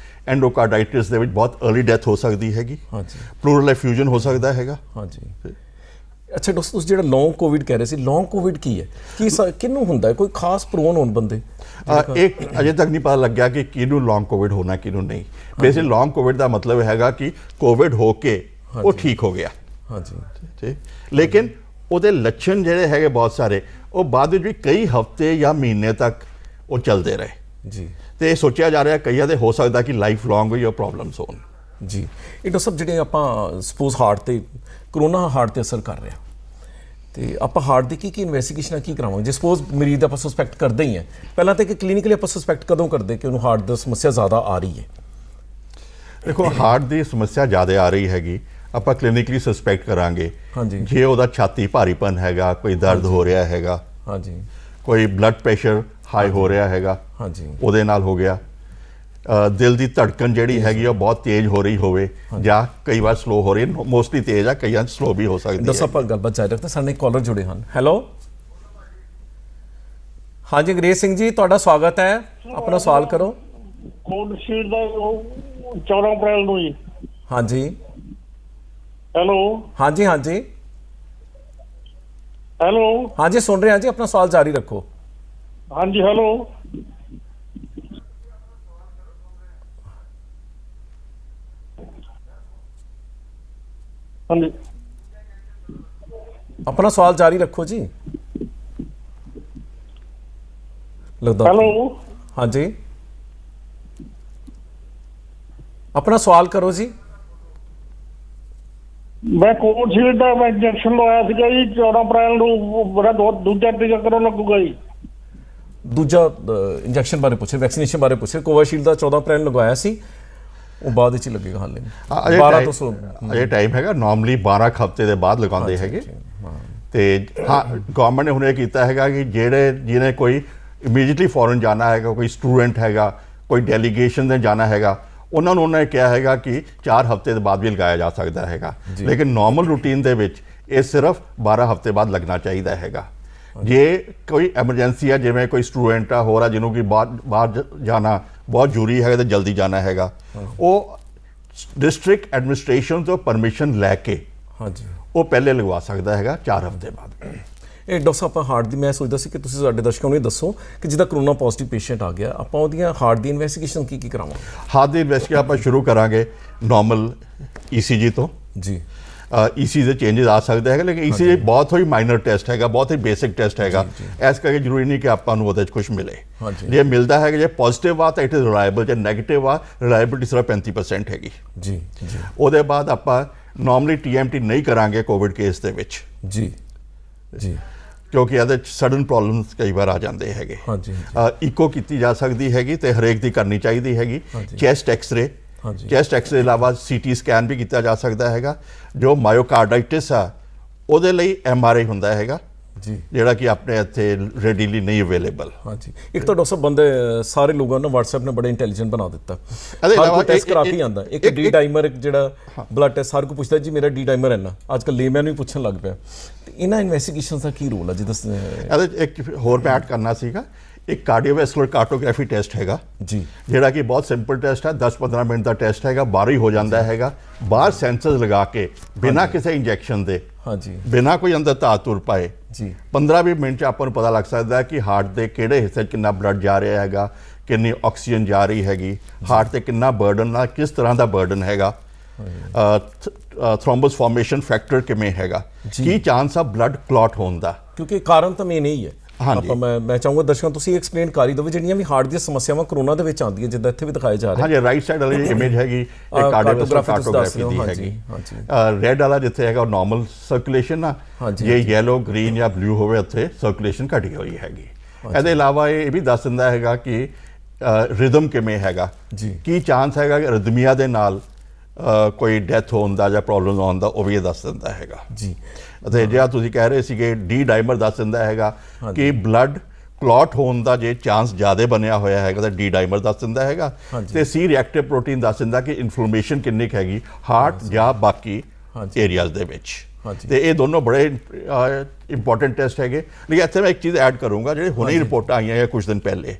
ਐਂਡੋਕਾਰਡਾਈਟਿਸ ਦੇ ਵਿੱਚ ਬਹੁਤ अर्ਲੀ ਡੈਥ ਹੋ ਸਕਦੀ ਹੈਗੀ। ਹਾਂਜੀ। ਪਲੂਰਲ ਐਫਿਊਜ਼ਨ ਹੋ ਸਕਦਾ ਹੈਗਾ। ਹਾਂਜੀ। ਅੱਛਾ ਡਾਕਟਰ ਤੁਸੀਂ ਜਿਹੜਾ ਲੌਂਗ ਕੋਵਿਡ ਕਹਿ ਰਹੇ ਸੀ, ਲੌਂਗ ਕੋਵਿਡ ਕੀ ਹੈ? ਕਿਹਨੂੰ ਹੁੰਦਾ ਹੈ? ਕੋਈ ਖਾਸ ਪ੍ਰੋਨ ਹੋਣ ਬੰਦੇ? ਇੱਕ ਅਜੇ ਤੱਕ ਨਹੀਂ ਪਤਾ ਲੱਗਿਆ ਕਿ ਕਿਹਨੂੰ ਲੌਂਗ ਕੋਵਿਡ ਹੋਣਾ ਕਿਹਨੂੰ ਨਹੀਂ। ਵੈਸੇ ਲੌਂਗ ਕੋਵਿਡ ਦਾ ਮਤਲਬ ਹੈਗਾ ਕਿ ਕੋਵਿਡ ਹੋ ਕੇ ਉਹ ਠੀਕ ਹੋ ਗਿਆ। ਹਾਂਜੀ ਠੀਕ। ਲੇਕਿਨ ਉਹਦੇ ਲੱਛਣ ਜਿਹੜੇ ਹੈਗੇ ਬਹੁਤ ਸਾਰੇ ਉਹ ਬਾਅਦ ਵਿੱਚ ਵੀ ਕਈ ਹਫ਼ਤੇ ਜਾਂ ਮਹੀਨੇ ਤੱਕ ਉਹ ਚੱਲਦੇ ਰਹੇ। ਜੀ। ਤੇ ਇਹ ਸੋਚਿਆ ਜਾ ਰਿਹਾ ਕਈਆਂ ਦੇ ਹੋ ਸਕਦਾ ਕਿ ਲਾਈਫ ਲੌਂਗ ਵੀ ਉਹ ਪ੍ਰੋਬਲਮਸ ਹੋਣ। ਜੀ। ਇਹ ਡਾਕਟਰ ਸਾਹਿਬ ਜਿਹੜੇ ਆਪਾਂ ਸਪੋਜ਼ ਹਾਰਟ ਤੇ ਕਰੋਨਾ ਹਾਰਟ ਤੇ ਅਸਰ ਕਰ ਰਿਹਾ ਤੇ ਆਪਾਂ ਹਾਰਟ ਦੀ ਕੀ ਇਨਵੈਸਟੀਗੇਸ਼ਨ ਕੀ ਕਰਾਵਾਂਗੇ? ਜੇ ਸਪੋਜ਼ ਮਰੀਜ਼ ਦਾ ਆਪਾਂ ਸਸਪੈਕਟ ਕਰਦੇ ਹੀ ਹੈ, ਪਹਿਲਾਂ ਤਾਂ ਕਿ ਕਲੀਨਿਕਲੀ ਆਪਾਂ ਸਸਪੈਕਟ ਕਦੋਂ ਕਰਦੇ ਕਿ ਉਹਨੂੰ ਹਾਰਟ ਦੀ ਸਮੱਸਿਆ ਜ਼ਿਆਦਾ ਆ ਰਹੀ ਹੈ? ਦੇਖੋ ਹਾਰਟ ਦੀ ਸਮੱਸਿਆ ਜ਼ਿਆਦਾ ਆ ਰਹੀ ਹੈਗੀ, ਆਪਾਂ ਕਲੀਨਿਕਲੀ ਸਸਪੈਕਟ ਕਰਾਂਗੇ। ਹਾਂਜੀ। ਜੇ ਉਹਦਾ ਛਾਤੀ ਭਾਰੀਪਨ ਹੈਗਾ, ਕੋਈ ਦਰਦ ਹੋ ਰਿਹਾ ਹੈਗਾ, ਹਾਂਜੀ, ਕੋਈ ਬਲੱਡ ਪ੍ਰੈਸ਼ਰ ਹਾਈ ਹੋ ਰਿਹਾ ਹੈਗਾ, ਹਾਂਜੀ, ਉਹਦੇ ਨਾਲ ਹੋ ਗਿਆ। ਦਿਲ ਦੀ ਧੜਕਨ ਜਿਹੜੀ ਹੈਗੀ ਉਹ ਬਹੁਤ ਤੇਜ਼ ਹੋ ਰਹੀ ਹੋਵੇ ਜਾਂ ਕਈ ਵਾਰ ਸਲੋ ਹੋ ਰਹੀ, ਮੋਸਟਲੀ ਤੇਜ਼ ਆ, ਕਈਆਂ ਸਲੋ ਵੀ ਹੋ ਸਕਦੀ ਹੈ। ਦੱਸੋ ਆਪਾਂ ਗੱਲਬਾਤ ਜਾਰੀ ਰੱਖਦੇ। ਸਾਡੇ ਕਾਲਰ ਜੁੜੇ ਹਨ। ਹੈਲੋ, ਹਾਂਜੀ ਅੰਗਰੇਜ਼ ਸਿੰਘ ਜੀ ਤੁਹਾਡਾ ਸਵਾਗਤ ਹੈ, ਆਪਣਾ ਸਵਾਲ ਕਰੋ। ਕੋਵਿਸ਼ੀਲਡ ਦਾ 14 ਅਪ੍ਰੈਲ ਨੂੰ ਜੀ। ਹਾਂਜੀ ਹੈਲੋ ਹਾਂਜੀ ਹਾਂਜੀ ਹੈਲੋ ਹਾਂਜੀ ਸੁਣ ਰਹੇ ਹਾਂ ਜੀ, ਆਪਣਾ ਸਵਾਲ ਜਾਰੀ ਰੱਖੋ। ਹਾਂਜੀ ਹੈਲੋ ਹਾਂਜੀ ਆਪਣਾ ਸਵਾਲ ਜਾਰੀ ਰੱਖੋ ਜੀ। ਲੱਗਦਾ ਹੈਲੋ ਹਾਂਜੀ ਆਪਣਾ ਸਵਾਲ ਕਰੋ ਜੀ। ਮੈਂ ਕੋਵਿਸ਼ੀਲਡ ਦਾ ਇੰਜੈਕਸ਼ਨ ਲਵਾਇਆ ਸੀਗਾ ਜੀ 14 ਅਪ੍ਰੈਲ ਨੂੰ, ਮੇਰਾ ਦੂਜਾ ਟੀਕਾ ਕਦੋਂ ਲੱਗੂਗਾ ਜੀ? ਦੂਜਾ ਇੰਜੈਕਸ਼ਨ ਬਾਰੇ ਪੁੱਛੇ, ਵੈਕਸੀਨੇਸ਼ਨ ਬਾਰੇ ਪੁੱਛੇ। ਕੋਵਿਸ਼ੀਲਡ ਦਾ 14 ਅਪ੍ਰੈਲ ਨੂੰ ਲਗਵਾਇਆ ਸੀ, ਉਹ ਬਾਅਦ ਵਿੱਚ ਹੀ ਲੱਗੇਗਾ ਹਾਲੇ 12 ਤੋਂ ਅਜੇ ਟਾਈਮ ਹੈਗਾ। ਨਾਰਮਲੀ 12 ਹਫ਼ਤੇ ਦੇ ਬਾਅਦ ਲਗਾਉਂਦੇ ਹੈਗੇ। ਤੇ ਹਾਂ ਗਵਰਨਮੈਂਟ ਨੇ ਹੁਣ ਇਹ ਕੀਤਾ ਹੈਗਾ ਕਿ ਜਿਹਨੇ ਕੋਈ ਇਮੀਡੀਏਟਲੀ ਫੋਰਨ ਜਾਣਾ ਹੈਗਾ, ਕੋਈ ਸਟੂਡੈਂਟ ਹੈਗਾ, ਕੋਈ ਡੈਲੀਗੇਸ਼ਨ ਦੇ ਜਾਣਾ ਹੈਗਾ, ਉਹਨਾਂ ਨੇ ਕਿਹਾ ਹੈਗਾ ਕਿ 4 ਹਫ਼ਤੇ ਦੇ ਬਾਅਦ ਵੀ ਲਗਾਇਆ ਜਾ ਸਕਦਾ ਹੈਗਾ। ਲੇਕਿਨ ਨਾਰਮਲ ਰੂਟੀਨ ਦੇ ਵਿੱਚ ਇਹ ਸਿਰਫ 12 ਹਫ਼ਤੇ ਬਾਅਦ ਲੱਗਣਾ ਚਾਹੀਦਾ ਹੈਗਾ। ਜੇ ਕੋਈ ਐਮਰਜੈਂਸੀ ਹੈ, ਜਿਵੇਂ ਕੋਈ ਸਟੂਡੈਂਟ ਆ ਹੋਰ ਆ ਜਿਹਨੂੰ ਕਿ ਬਾਹਰ ਜਾਣਾ ਬਹੁਤ ਜ਼ਰੂਰੀ ਹੈਗਾ ਤੇ ਜਲਦੀ ਜਾਣਾ ਹੈਗਾ, ਉਹ ਡਿਸਟ੍ਰਿਕਟ ਐਡਮਿਨਿਸਟ੍ਰੇਸ਼ਨ ਤੋਂ ਪਰਮਿਸ਼ਨ ਲੈ ਕੇ ਹਾਂਜੀ ਉਹ ਪਹਿਲੇ ਲਗਵਾ ਸਕਦਾ ਹੈਗਾ 4 ਹਫ਼ਤੇ ਬਾਅਦ। ਇਹ ਡਾਕਟਰ ਸਾਹਿਬ ਆਪਾਂ ਹਾਰਟ ਦੀ, ਮੈਂ ਸੋਚਦਾ ਸੀ ਕਿ ਤੁਸੀਂ ਸਾਡੇ ਦਰਸ਼ਕਾਂ ਨੂੰ ਇਹ ਦੱਸੋ ਕਿ ਜਿਹਦਾ ਕਰੋਨਾ ਪੋਜ਼ਿਟਿਵ ਪੇਸ਼ੈਂਟ ਆ ਗਿਆ, ਆਪਾਂ ਉਹਦੀਆਂ ਹਾਰਟ ਦੀ ਇਨਵੈਸਟੀਗੇਸ਼ਨ ਕੀ ਕਰਾਵਾਂਗੇ? ਹਾਰਟ ਦੀ ਇਨਵੈਸਟੀਗੇਸ਼ਨ ਆਪਾਂ ਸ਼ੁਰੂ ਕਰਾਂਗੇ ਨਾਰਮਲ ECG ਤੋਂ। ਜੀ। ECG ਦੇ ਚੇਂਜਸ ਆ ਸਕਦੇ ਹੈਗੇ, ਲੇਕਿਨ ECG ਬਹੁਤ ਹੀ ਮਾਈਨਰ ਟੈਸਟ ਹੈਗਾ, ਬਹੁਤ ਹੀ ਬੇਸਿਕ ਟੈਸਟ ਹੈਗਾ। ਇਸ ਕਰਕੇ ਜ਼ਰੂਰੀ ਨਹੀਂ ਕਿ ਆਪਾਂ ਨੂੰ ਉਹਦੇ 'ਚ ਕੁਝ ਮਿਲੇ। ਜੇ ਮਿਲਦਾ ਹੈਗਾ, ਜੇ ਪੋਜ਼ਿਟਿਵ ਆ ਤਾਂ ਇਟ ਇਜ਼ ਰਿਲਾਇਬਲ, ਜੇ ਨੈਗੇਟਿਵ ਆ ਰਿਲਾਇਬਿਲਿਟੀ ਸਿਰਫ 35% ਹੈਗੀ। ਜੀ ਜੀ। ਉਹਦੇ ਬਾਅਦ ਆਪਾਂ ਨਾਰਮਲੀ TMT ਨਹੀਂ ਕਰਾਂਗੇ ਕੋਵਿਡ ਕੇਸ ਦੇ ਵਿੱਚ। ਜੀ ਜੀ। ਕਿਉਂਕਿ ਇਹਦੇ 'ਚ ਸਡਨ ਪ੍ਰੋਬਲਮਸ ਕਈ ਵਾਰ ਆ ਜਾਂਦੇ ਹੈਗੇ। ਹਾਂਜੀ ਇਕੋ ਕੀਤੀ ਜਾ ਸਕਦੀ ਹੈਗੀ ਤੇ ਹਰੇਕ ਦੀ ਕਰਨੀ ਚਾਹੀਦੀ ਹੈਗੀ। ਚੈਸਟ ਐਕਸ-ਰੇ, ਚੈਸਟ ਐਕਸ-ਰੇ ਇਲਾਵਾ CT ਸਕੈਨ ਵੀ ਕੀਤਾ ਜਾ ਸਕਦਾ ਹੈਗਾ। ਜੋ ਮਾਇਓਕਾਰਡਾਈਟਿਸ ਆ ਉਹਦੇ ਲਈ MRI ਹੁੰਦਾ ਹੈਗਾ ਜੀ, ਜਿਹੜਾ ਕਿ ਆਪਣੇ ਇੱਥੇ ਰੈਡੀਲੀ ਨਹੀਂ ਅਵੇਲੇਬਲ। ਹਾਂਜੀ। ਇੱਕ ਤਾਂ ਡਾਕਟਰ ਸਾਹਿਬ ਬੰਦੇ ਸਾਰੇ ਲੋਕਾਂ ਨੂੰ WhatsApp ਨੇ ਬੜੇ ਇੰਟੈਲੀਜੈਂਟ ਬਣਾ ਦਿੱਤਾ। ਇਹਦੇ ਇਲਾਵਾ ਟੈਸਟ ਕਰਾ ਕੇ ਆਉਂਦਾ ਇੱਕ ਡੀ ਡਾਈਮਰ, ਜਿਹੜਾ ਬਲੱਡ ਟੈਸਟ ਹਰ ਕੋਈ ਪੁੱਛਦਾ ਜੀ ਮੇਰਾ ਡੀ ਡਾਈਮਰ ਇੰਨਾ, ਅੱਜ ਕੱਲ੍ਹ ਲੇਮੈਨ ਵੀ ਪੁੱਛਣ ਲੱਗ ਪਿਆ। ਤੇ ਇਹਨਾਂ ਇਨਵੈਸਟੀਗੇਸ਼ਨ ਦਾ ਕੀ ਰੋਲ ਹੈ ਜੀ? ਦੱਸ। ਇਹਦੇ 'ਚ ਇੱਕ ਹੋਰ ਮੈਂ ਐਡ ਕਰਨਾ ਸੀਗਾ, ਇੱਕ ਕਾਰਡੀਓਵੈਸਕੁਲਰ ਕਾਰਟੋਗ੍ਰਾਫੀ ਟੈਸਟ ਹੈਗਾ ਜੀ, ਜਿਹੜਾ ਕਿ ਬਹੁਤ ਸਿੰਪਲ ਟੈਸਟ ਹੈ, 10-15 ਮਿੰਟ ਦਾ ਟੈਸਟ ਹੈਗਾ, ਬਾਹਰ ਹੀ ਹੋ ਜਾਂਦਾ ਹੈਗਾ। ਬਾਹਰ ਸੈਂਸਰਸ ਲਗਾ ਕੇ ਬਿਨਾਂ ਕਿਸੇ ਇੰਜੈਕਸ਼ਨ ਦੇ, ਹਾਂਜੀ, ਬਿਨਾਂ ਕੋਈ ਅੰਦਰ ਧਾਤ ਤੁਰ ਪਾਏ, ਜੀ 15-20 ਮਿੰਟ 'ਚ ਆਪਾਂ ਨੂੰ ਪਤਾ ਲੱਗ ਸਕਦਾ ਹੈ ਕਿ ਹਾਰਟ ਦੇ ਕਿਹੜੇ ਹਿੱਸੇ 'ਚ ਕਿੰਨਾ ਬਲੱਡ ਜਾ ਰਿਹਾ ਹੈਗਾ, ਕਿੰਨੀ ਆਕਸੀਜਨ ਜਾ ਰਹੀ ਹੈਗੀ, ਹਾਰਟ ਤੇ ਕਿੰਨਾ ਬਰਡਨ ਨਾਲ, ਕਿਸ ਤਰ੍ਹਾਂ ਦਾ ਬਰਡਨ ਹੈਗਾ, ਥ੍ਰੋਮਬਸ ਫਾਰਮੇਸ਼ਨ ਫੈਕਟਰ ਕਿਵੇਂ ਹੈਗਾ, ਕੀ ਚਾਂਸ ਆ ਬਲੱਡ ਕਲੌਟ ਹੋਣ ਦਾ। ਕਿਉਂਕਿ ਕਾਰਨ ਤਾਂ ਮੇਨ ਇਹੀ ਹੈ। ਹਾਂਜੀ। ਆਪਾਂ ਮੈਂ ਚਾਹੂੰਗਾ ਦਰਸ਼ਕਾਂ ਤੁਸੀਂ ਐਕਸਪਲੇਨ ਕਰ ਹੀ ਦਿਓ ਵੀ ਜਿਹੜੀਆਂ ਵੀ ਹਾਰਟ ਦੀਆਂ ਸਮੱਸਿਆਵਾਂ ਕਰੋਨਾ ਦੇ ਵਿੱਚ ਆਉਂਦੀਆਂ ਜਿੱਦਾਂ ਇੱਥੇ ਵੀ ਦਿਖਾਏ ਜਾ ਰਹੇ ਹਾਂਜੀ, ਰਾਈਟ ਸਾਈਡ ਵਾਲੀ ਇਮੇਜ ਹੈਗੀ ਇਹ ਕਾਰਡੀਓਗ੍ਰਾਫੀ ਦੀ ਹੈਗੀ। ਰੈੱਡ ਵਾਲਾ ਜਿੱਥੇ ਹੈਗਾ ਉਹ ਨਾਰਮਲ ਸਰਕੂਲੇਸ਼ਨ ਆ, ਜੇ ਯੈਲੋ ਗ੍ਰੀਨ ਜਾਂ ਬਲੂ ਹੋਵੇ ਉੱਥੇ ਸਰਕੂਲੇਸ਼ਨ ਘਟੀ ਹੋਈ ਹੈਗੀ। ਇਹਦੇ ਇਲਾਵਾ ਇਹ ਵੀ ਦੱਸ ਦਿੰਦਾ ਹੈਗਾ ਕਿ ਰਿਦਮ ਕਿਵੇਂ ਹੈਗਾ, ਕੀ ਚਾਂਸ ਹੈਗਾ ਕਿ ਰਿਦਮੀਆ ਦੇ ਨਾਲ ਕੋਈ ਡੈਥ ਹੋਣ ਦਾ ਜਾਂ ਪ੍ਰੋਬਲਮ ਆਉਣ ਦਾ, ਉਹ ਵੀ ਇਹ ਦੱਸ ਦਿੰਦਾ ਹੈਗਾ ਜੀ। ਅਤੇ ਜਿਹੜਾ ਤੁਸੀਂ ਕਹਿ ਰਹੇ ਸੀਗੇ ਡੀ ਡਾਈਮਰ ਦੱਸ ਦਿੰਦਾ ਹੈਗਾ ਕਿ ਬਲੱਡ ਕਲੌਟ ਹੋਣ ਦਾ ਜੇ ਚਾਂਸ ਜ਼ਿਆਦਾ ਬਣਿਆ ਹੋਇਆ ਹੈਗਾ ਤਾਂ ਡੀ ਡਾਈਮਰ ਦੱਸ ਦਿੰਦਾ ਹੈਗਾ। ਤੇ ਸੀ ਰਿਐਕਟਿਵ ਪ੍ਰੋਟੀਨ ਦੱਸ ਦਿੰਦਾ ਕਿ ਇਨਫਲੇਮੇਸ਼ਨ ਕਿੰਨੀ ਕੁ ਹੈਗੀ ਹਾਰਟ ਜਾਂ ਬਾਕੀ ਏਰੀਆਜ਼ ਦੇ ਵਿੱਚ। ਤੇ ਇਹ ਦੋਨੋਂ ਬੜੇ ਇੰਪੋਰਟੈਂਟ ਟੈਸਟ ਹੈਗੇ। ਲੇਕਿਨ ਇੱਥੇ ਮੈਂ ਇੱਕ ਚੀਜ਼ ਐਡ ਕਰੂੰਗਾ, ਜਿਹੜੇ ਹੁਣੇ ਰਿਪੋਰਟਾਂ ਆਈਆਂ ਹੈ ਕੁਝ ਦਿਨ ਪਹਿਲੇ,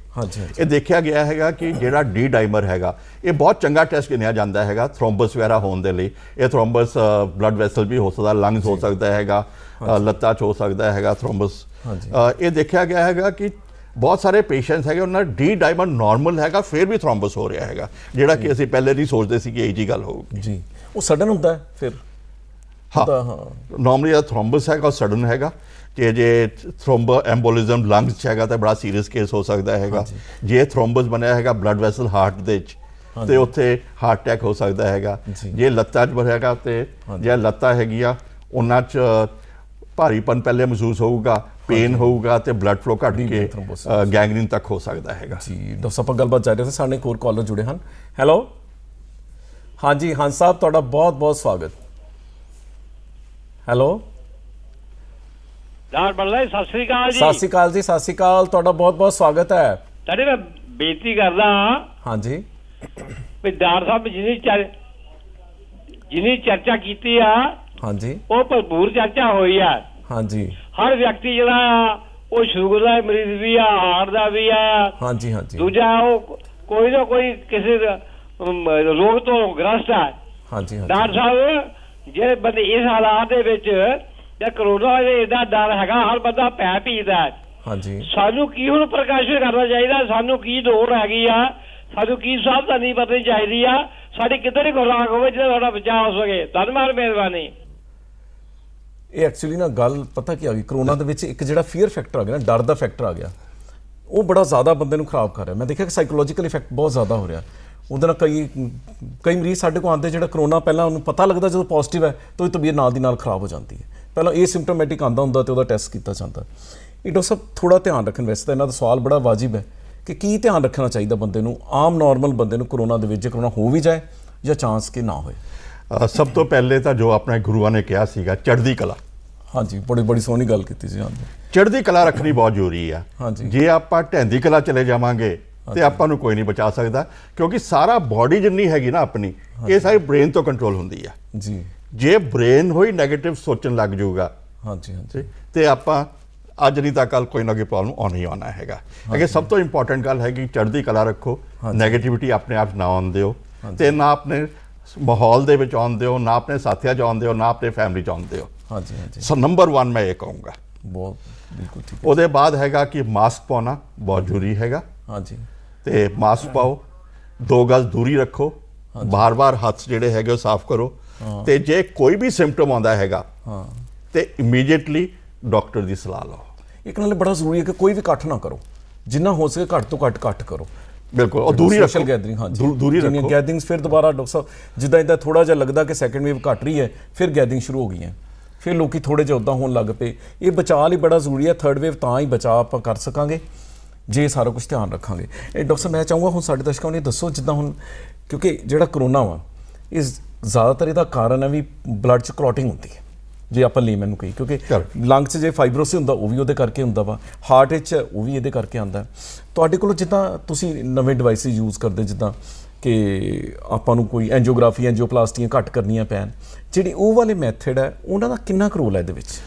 ਇਹ ਦੇਖਿਆ ਗਿਆ ਹੈਗਾ ਕਿ ਜਿਹੜਾ ਡੀ ਡਾਈਮਰ ਹੈਗਾ ਇਹ ਬਹੁਤ ਚੰਗਾ ਟੈਸਟ ਗਿਣਿਆ ਜਾਂਦਾ ਹੈਗਾ ਥ੍ਰੋਮਬਸ ਵਗੈਰਾ ਹੋਣ ਦੇ ਲਈ। ਇਹ ਥ੍ਰੋਮਬਸ ਬਲੱਡ ਵੈਸਲ ਵੀ ਹੋ ਸਕਦਾ, ਲੰਗਸ ਹੋ ਸਕਦਾ ਹੈਗਾ, ਲੱਤਾਂ 'ਚ ਹੋ ਸਕਦਾ ਹੈਗਾ ਥ੍ਰੋਮਬਸ। ਇਹ ਦੇਖਿਆ ਗਿਆ ਹੈਗਾ ਕਿ ਬਹੁਤ ਸਾਰੇ ਪੇਸ਼ੈਂਟਸ ਹੈਗੇ ਉਹਨਾਂ ਦਾ ਡੀ ਡਾਈਮਰ ਨਾਰਮਲ ਹੈਗਾ ਫਿਰ ਵੀ ਥ੍ਰੋਮਬਸ ਹੋ ਰਿਹਾ ਹੈਗਾ, ਜਿਹੜਾ ਕਿ ਅਸੀਂ ਪਹਿਲੇ ਨਹੀਂ ਸੋਚਦੇ ਸੀ ਕਿ ਇਹ ਜੀ ਗੱਲ ਹੋਊਗੀ। ਜੀ, ਉਹ ਸਡਨ ਹੁੰਦਾ ਫਿਰ? ਹਾਂ, ਨਾਰਮਲੀ ਜਿਹੜਾ ਥ੍ਰੋਮਬਸ ਹੈਗਾ ਉਹ ਸਡਨ ਹੈਗਾ, ਕਿ ਜੇ ਥ੍ਰੋਮਬੋ ਐਂਬੋਲਿਜ਼ਮ ਲੰਗਸ 'ਚ ਹੈਗਾ ਤਾਂ ਬੜਾ ਸੀਰੀਅਸ ਕੇਸ ਹੋ ਸਕਦਾ ਹੈਗਾ। ਜੇ ਥ੍ਰੋਮਬਸ ਬਣਿਆ ਹੈਗਾ ਬਲੱਡ ਵੈਸਲ ਹਾਰਟ ਦੇ 'ਚ ਤੇ ਉੱਥੇ ਹਾਰਟ ਅਟੈਕ ਹੋ ਸਕਦਾ ਹੈਗਾ। ਜੇ ਲੱਤਾਂ 'ਚ ਬਣਿਆ ਤੇ ਜੇ ਲੱਤਾਂ ਹੈਗੀਆਂ ਉਹਨਾਂ 'ਚ ਭਾਰੀਪਨ ਪਹਿਲੇ ਮਹਿਸੂਸ ਹੋਊਗਾ, ਪੇਨ ਹੋਊਗਾ ਤੇ ਬਲੱਡ ਫਲੋ ਘਟ ਕੇ ਗੈਂਗਰੀਨ ਤੱਕ ਹੋ ਸਕਦਾ ਹੈਗਾ। ਜੀ ਡਾਕਟਰ ਸਾਹਿਬ ਆਪਾਂ ਗੱਲਬਾਤ ਜਾਰੀ ਰਹੇ ਸੀ, ਸਾਡੇ ਇੱਕ ਹੋਰ ਕਾਲਰ ਜੁੜੇ ਹਨ। ਹੈਲੋ, ਹਾਂਜੀ ਹੰਸ ਸਾਹਿਬ ਤੁਹਾਡਾ ਬਹੁਤ ਬਹੁਤ ਸਵਾਗਤ। ਹੈਲੋ ਡਾਕਟਰ ਬੱਲੇ, ਸਤਿ ਸ੍ਰੀ ਅਕਾਲ ਜੀ। ਸਤਿ ਸ੍ਰੀ ਅਕਾਲ ਜੀ, ਸਤਿ ਸ੍ਰੀ ਅਕਾਲ, ਤੁਹਾਡਾ ਬਹੁਤ ਬਹੁਤ ਸਵਾਗਤ ਹੈ। ਤੁਹਾਡੇ ਮੈਂ ਬੇਨਤੀ ਕਰਦਾ ਹਾਂ ਹਾਂਜੀ ਵੀ ਡਾਕਟਰ ਸਾਹਿਬ ਜਿਨੀ ਚਰਚਾ ਕੀਤੀ ਆ ਹਾਂਜੀ ਉਹ ਭਰਪੂਰ ਚਰਚਾ ਹੋਈ ਆ। ਹਾਂਜੀ ਹਰ ਵਿਅਕਤੀ ਜਿਹੜਾ ਆ ਉਹ ਸ਼ੂਗਰ ਦਾ ਮਰੀਜ਼ ਵੀ ਆ, ਹਾਰਟ ਦਾ ਵੀ ਆ, ਹਾਂਜੀ ਹਾਂਜੀ ਦੂਜਾ ਉਹ ਕੋਈ ਨਾ ਕੋਈ ਕਿਸੇ ਰੋਗ ਤੋਂ ਗ੍ਰਸਤ ਆ। ਹਾਂਜੀ ਡਾਕਟਰ ਸਾਹਿਬ ਜੇ ਬੰਦੇ ਇਸ ਹਾਲਾਤ ਦੇ ਵਿੱਚ ਜਾਂ ਕਰੋਨਾ ਦੇ ਏਡਾ ਡਰ ਹੈਗਾ, ਹਰ ਬੰਦਾ ਪੈ ਪੀਦਾ। ਹਾਂਜੀ ਸਾਨੂੰ ਕੀ ਹੁਣ ਪ੍ਰਕਾਸ਼ਿਤ ਕਰਨਾ ਚਾਹੀਦਾ, ਸਾਨੂੰ ਕੀ ਦੌੜ ਹੈਗੀ ਆ, ਸਾਨੂੰ ਕੀ ਸਾਵਧਾਨੀ ਵਰਤਣੀ ਚਾਹੀਦੀ ਆ, ਸਾਡੀ ਕਿੱਧਰ ਹੀ ਖੁਰਾਕ ਹੋਵੇ ਜਿਹਦਾ ਸਾਡਾ ਬਚਾਅ ਹੋ ਸਕੇ। ਧੰਨਵਾਦ, ਮਿਹਰਬਾਨੀ। ਇਹ ਐਕਚੁਅਲੀ ਨਾ ਗੱਲ ਪਤਾ ਕੀ ਆ ਗਈ, ਕਰੋਨਾ ਦੇ ਵਿੱਚ ਇੱਕ ਜਿਹੜਾ ਫੀਅਰ ਫੈਕਟਰ ਆ ਗਿਆ ਨਾ, ਡਰ ਦਾ ਫੈਕਟਰ ਆ ਗਿਆ, ਉਹ ਬੜਾ ਜ਼ਿਆਦਾ ਬੰਦੇ ਨੂੰ ਖਰਾਬ ਕਰ ਰਿਹਾ। ਮੈਂ ਦੇਖਿਆ ਕਿ ਸਾਈਕੋਲੋਜੀਕਲ ਇਫੈਕਟ ਬਹੁਤ ਜ਼ਿਆਦਾ ਹੋ ਰਿਹਾ ਉਹਦੇ ਨਾਲ। ਕਈ ਮਰੀਜ਼ ਸਾਡੇ ਕੋਲ ਆਉਂਦੇ ਜਿਹੜਾ ਕਰੋਨਾ ਪਹਿਲਾਂ ਉਹਨੂੰ ਪਤਾ ਲੱਗਦਾ ਜਦੋਂ ਪੋਜ਼ਿਟਿਵ ਹੈ ਤਾਂ ਉਹਦੀ ਤਬੀਅਤ ਨਾਲ ਦੀ ਨਾਲ ਖਰਾਬ ਹੋ ਜਾਂਦੀ ਹੈ। ਪਹਿਲਾਂ ਇਹ ਸਿੰਪਟੋਮੈਟਿਕ ਆਉਂਦਾ ਹੁੰਦਾ ਤੇ ਉਹਦਾ ਟੈਸਟ ਕੀਤਾ ਜਾਂਦਾ। ਇਹ ਡਾਕਟਰ ਸਾਹਿਬ ਥੋੜਾ ਧਿਆਨ ਰੱਖਣ, ਵੈਸੇ ਤਾਂ ਇਹਨਾਂ ਦਾ ਸਵਾਲ ਬੜਾ ਵਾਜਿਬ ਹੈ ਕਿ ਕੀ ਧਿਆਨ ਰੱਖਣਾ ਚਾਹੀਦਾ ਬੰਦੇ ਨੂੰ, ਆਮ ਨਾਰਮਲ ਬੰਦੇ ਨੂੰ ਕਰੋਨਾ ਦੇ ਵਿੱਚ, ਜੇ ਕਰੋਨਾ ਹੋ ਵੀ ਜਾਏ ਜਾਂ ਚਾਂਸ ਕਿ ਨਾ ਹੋਏ? ਸਭ ਤੋਂ ਪਹਿਲੇ ਤਾਂ ਜੋ ਆਪਣੇ ਗੁਰੂਆਂ ਨੇ ਕਿਹਾ ਸੀਗਾ ਚੜ੍ਹਦੀ ਕਲਾ। ਹਾਂਜੀ, ਬੜੀ ਸੋਹਣੀ ਗੱਲ ਕੀਤੀ ਸੀ। ਹਾਂਜੀ, ਚੜ੍ਹਦੀ ਕਲਾ ਰੱਖਣੀ ਬਹੁਤ ਜ਼ਰੂਰੀ ਆ। ਜੇ ਆਪਾਂ ਢਹਿੰਦੀ ਕਲਾ ਚਲੇ ਜਾਵਾਂਗੇ ਤੇ ਆਪਾਂ ਨੂੰ ਕੋਈ ਨਹੀਂ ਬਚਾ ਸਕਦਾ, ਕਿਉਂਕਿ ਸਾਰਾ ਬਾਡੀ ਜਿੰਨੀ ਹੈਗੀ ਨਾ ਆਪਣੀ, ਇਹ ਸਾਰੀ ਬ੍ਰੇਨ ਤੋਂ ਕੰਟਰੋਲ ਹੁੰਦੀ ਆ ਜੀ। ਜੇ ਬ੍ਰੇਨ ਹੋਈ ਨੈਗੇਟਿਵ ਸੋਚਣ ਲੱਗ ਜਾਊਗਾ ਤੇ ਆਪਾਂ ਅੱਜ ਨਹੀਂ ਤਾਂ ਕੱਲ ਕੋਈ ਨਾ ਕੋਈ ਪ੍ਰੋਬਲਮ ਆਉਣਾ ਹੀ ਆਉਣਾ ਹੈਗਾ। ਕਿ ਸਭ ਤੋਂ ਇੰਪੋਰਟੈਂਟ ਗੱਲ ਹੈਗੀ ਚੜ੍ਹਦੀ ਕਲਾ ਰੱਖੋ, ਨੈਗੇਟਿਵਿਟੀ ਆਪਣੇ ਆਪ ਨਾ ਆਉਣ ਦਿਓ ਤੇ ਨਾ ਆਪਣੇ ਮਾਹੌਲ ਦੇ ਵਿੱਚ ਆਉਣ ਦਿਓ, ਨਾ ਆਪਣੇ ਸਾਥੀਆਂ 'ਚ ਆਉਣ ਦਿਓ, ਨਾ ਆਪਣੇ ਫੈਮਿਲੀ 'ਚ ਆਉਣ ਦਿਓ। ਸੋ ਨੰਬਰ 1 ਮੈਂ ਇਹ ਕਹੂੰਗਾ। ਬਿਲਕੁਲ ਠੀਕ। ਉਹਦੇ ਬਾਅਦ ਹੈਗਾ ਕਿ ਮਾਸਕ ਪਾਉਣਾ ਬਹੁਤ ਜ਼ਰੂਰੀ ਹੈਗਾ। ਹਾਂਜੀ, ਤੇ ਮਾਸਕ ਪਾਓ, 2 ਗਜ਼ ਦੂਰੀ ਰੱਖੋ, ਬਾਰ-ਬਾਰ ਹੱਥ ਜਿਹੜੇ ਹੈਗੇ ਉਹ ਸਾਫ਼ ਕਰੋ, ਤੇ ਜੇ ਕੋਈ ਵੀ ਸਿੰਪਟਮ ਆਉਂਦਾ ਹੈਗਾ ਤੇ ਇਮੀਡੀਏਟਲੀ ਡਾਕਟਰ ਦੀ ਸਲਾਹ ਲਓ। ਇੱਕ ਨਾਲੇ ਬੜਾ ਜ਼ਰੂਰੀ ਹੈ ਕਿ ਕੋਈ ਵੀ ਇਕੱਠ ਨਾ ਕਰੋ, ਜਿੰਨਾ ਹੋ ਸਕੇ ਘੱਟ ਤੋਂ ਘੱਟ ਇਕੱਠ ਕਰੋ। ਬਿਲਕੁਲ, ਉਹ ਦੂਰੀ ਰੱਖੋ, ਸੋਸ਼ਲ ਗੈਦਰਿੰਗ। ਹਾਂਜੀ, ਦੂਰੀ ਰੱਖੋ। ਗੈਦਰਿੰਗਸ ਫਿਰ ਦੁਬਾਰਾ ਡਾਕਟਰ ਸਾਹਿਬ ਜਿੱਦਾਂ ਥੋੜਾ ਜਿਹਾ ਲੱਗਦਾ ਕਿ ਸੈਕੰਡ ਵੇਵ ਘਟ ਰਹੀ ਹੈ, ਫਿਰ ਗੈਦਰਿੰਗ ਸ਼ੁਰੂ ਹੋ ਗਈਆਂ, ਫਿਰ ਲੋਕੀ ਥੋੜੇ ਜਿਹਾ ਉੱਦਾਂ ਹੋਣ ਲੱਗ ਪਏ। ਇਹ ਬਚਾਅ ਲਈ ਬੜਾ ਜ਼ਰੂਰੀ ਹੈ। ਥਰਡ ਵੇਵ ਤਾਂ ਹੀ ਬਚਾਅ ਆਪਾਂ ਕਰ ਸਕਾਂਗੇ ਜੇ ਸਾਰਾ ਕੁਝ ਧਿਆਨ ਰੱਖਾਂਗੇ। ਇਹ ਡਾਕਟਰ ਸਾਹਿਬ ਮੈਂ ਚਾਹੂੰਗਾ ਹੁਣ ਸਾਡੇ ਦਰਸ਼ਕਾਂ ਨੂੰ ਦੱਸੋ, ਜਿੱਦਾਂ ਹੁਣ ਕਿਉਂਕਿ ਜਿਹੜਾ ਕਰੋਨਾ ਵਾ ਇਹ ਜ਼ਿਆਦਾਤਰ ਇਹਦਾ ਕਾਰਨ ਹੈ ਵੀ ਬਲੱਡ 'ਚ ਕਲੌਟਿੰਗ ਹੁੰਦੀ ਹੈ, ਜੇ ਆਪਾਂ ਲੀਮਨ ਨੂੰ ਕਹੀ, ਕਿਉਂਕਿ ਲੰਗ 'ਚ ਜੇ ਫਾਈਬਰੋਸਿਸ ਹੁੰਦਾ ਉਹ ਵੀ ਉਹਦੇ ਕਰਕੇ ਹੁੰਦਾ ਵਾ, ਹਾਰਟ ਵਿੱਚ ਉਹ ਵੀ ਇਹਦੇ ਕਰਕੇ ਆਉਂਦਾ। ਤੁਹਾਡੇ ਕੋਲ ਜਿੱਦਾਂ ਤੁਸੀਂ ਨਵੇਂ ਡਿਵਾਈਸਿਸ ਯੂਜ਼ ਕਰਦੇ, ਜਿੱਦਾਂ ਕਿ ਆਪਾਂ ਨੂੰ ਕੋਈ ਐਂਜੀਓਗ੍ਰਾਫੀ, ਐਂਜੀਓਪਲਾਸਟੀਆਂ ਘੱਟ ਕਰਨੀਆਂ ਪੈਣ, ਜਿਹੜੀ ਉਹ ਵਾਲੇ ਮੈਥਡ ਹੈ ਉਹਨਾਂ ਦਾ ਕਿੰਨਾ ਕੁ ਰੋਲ ਹੈ ਇਹਦੇ ਵਿੱਚ?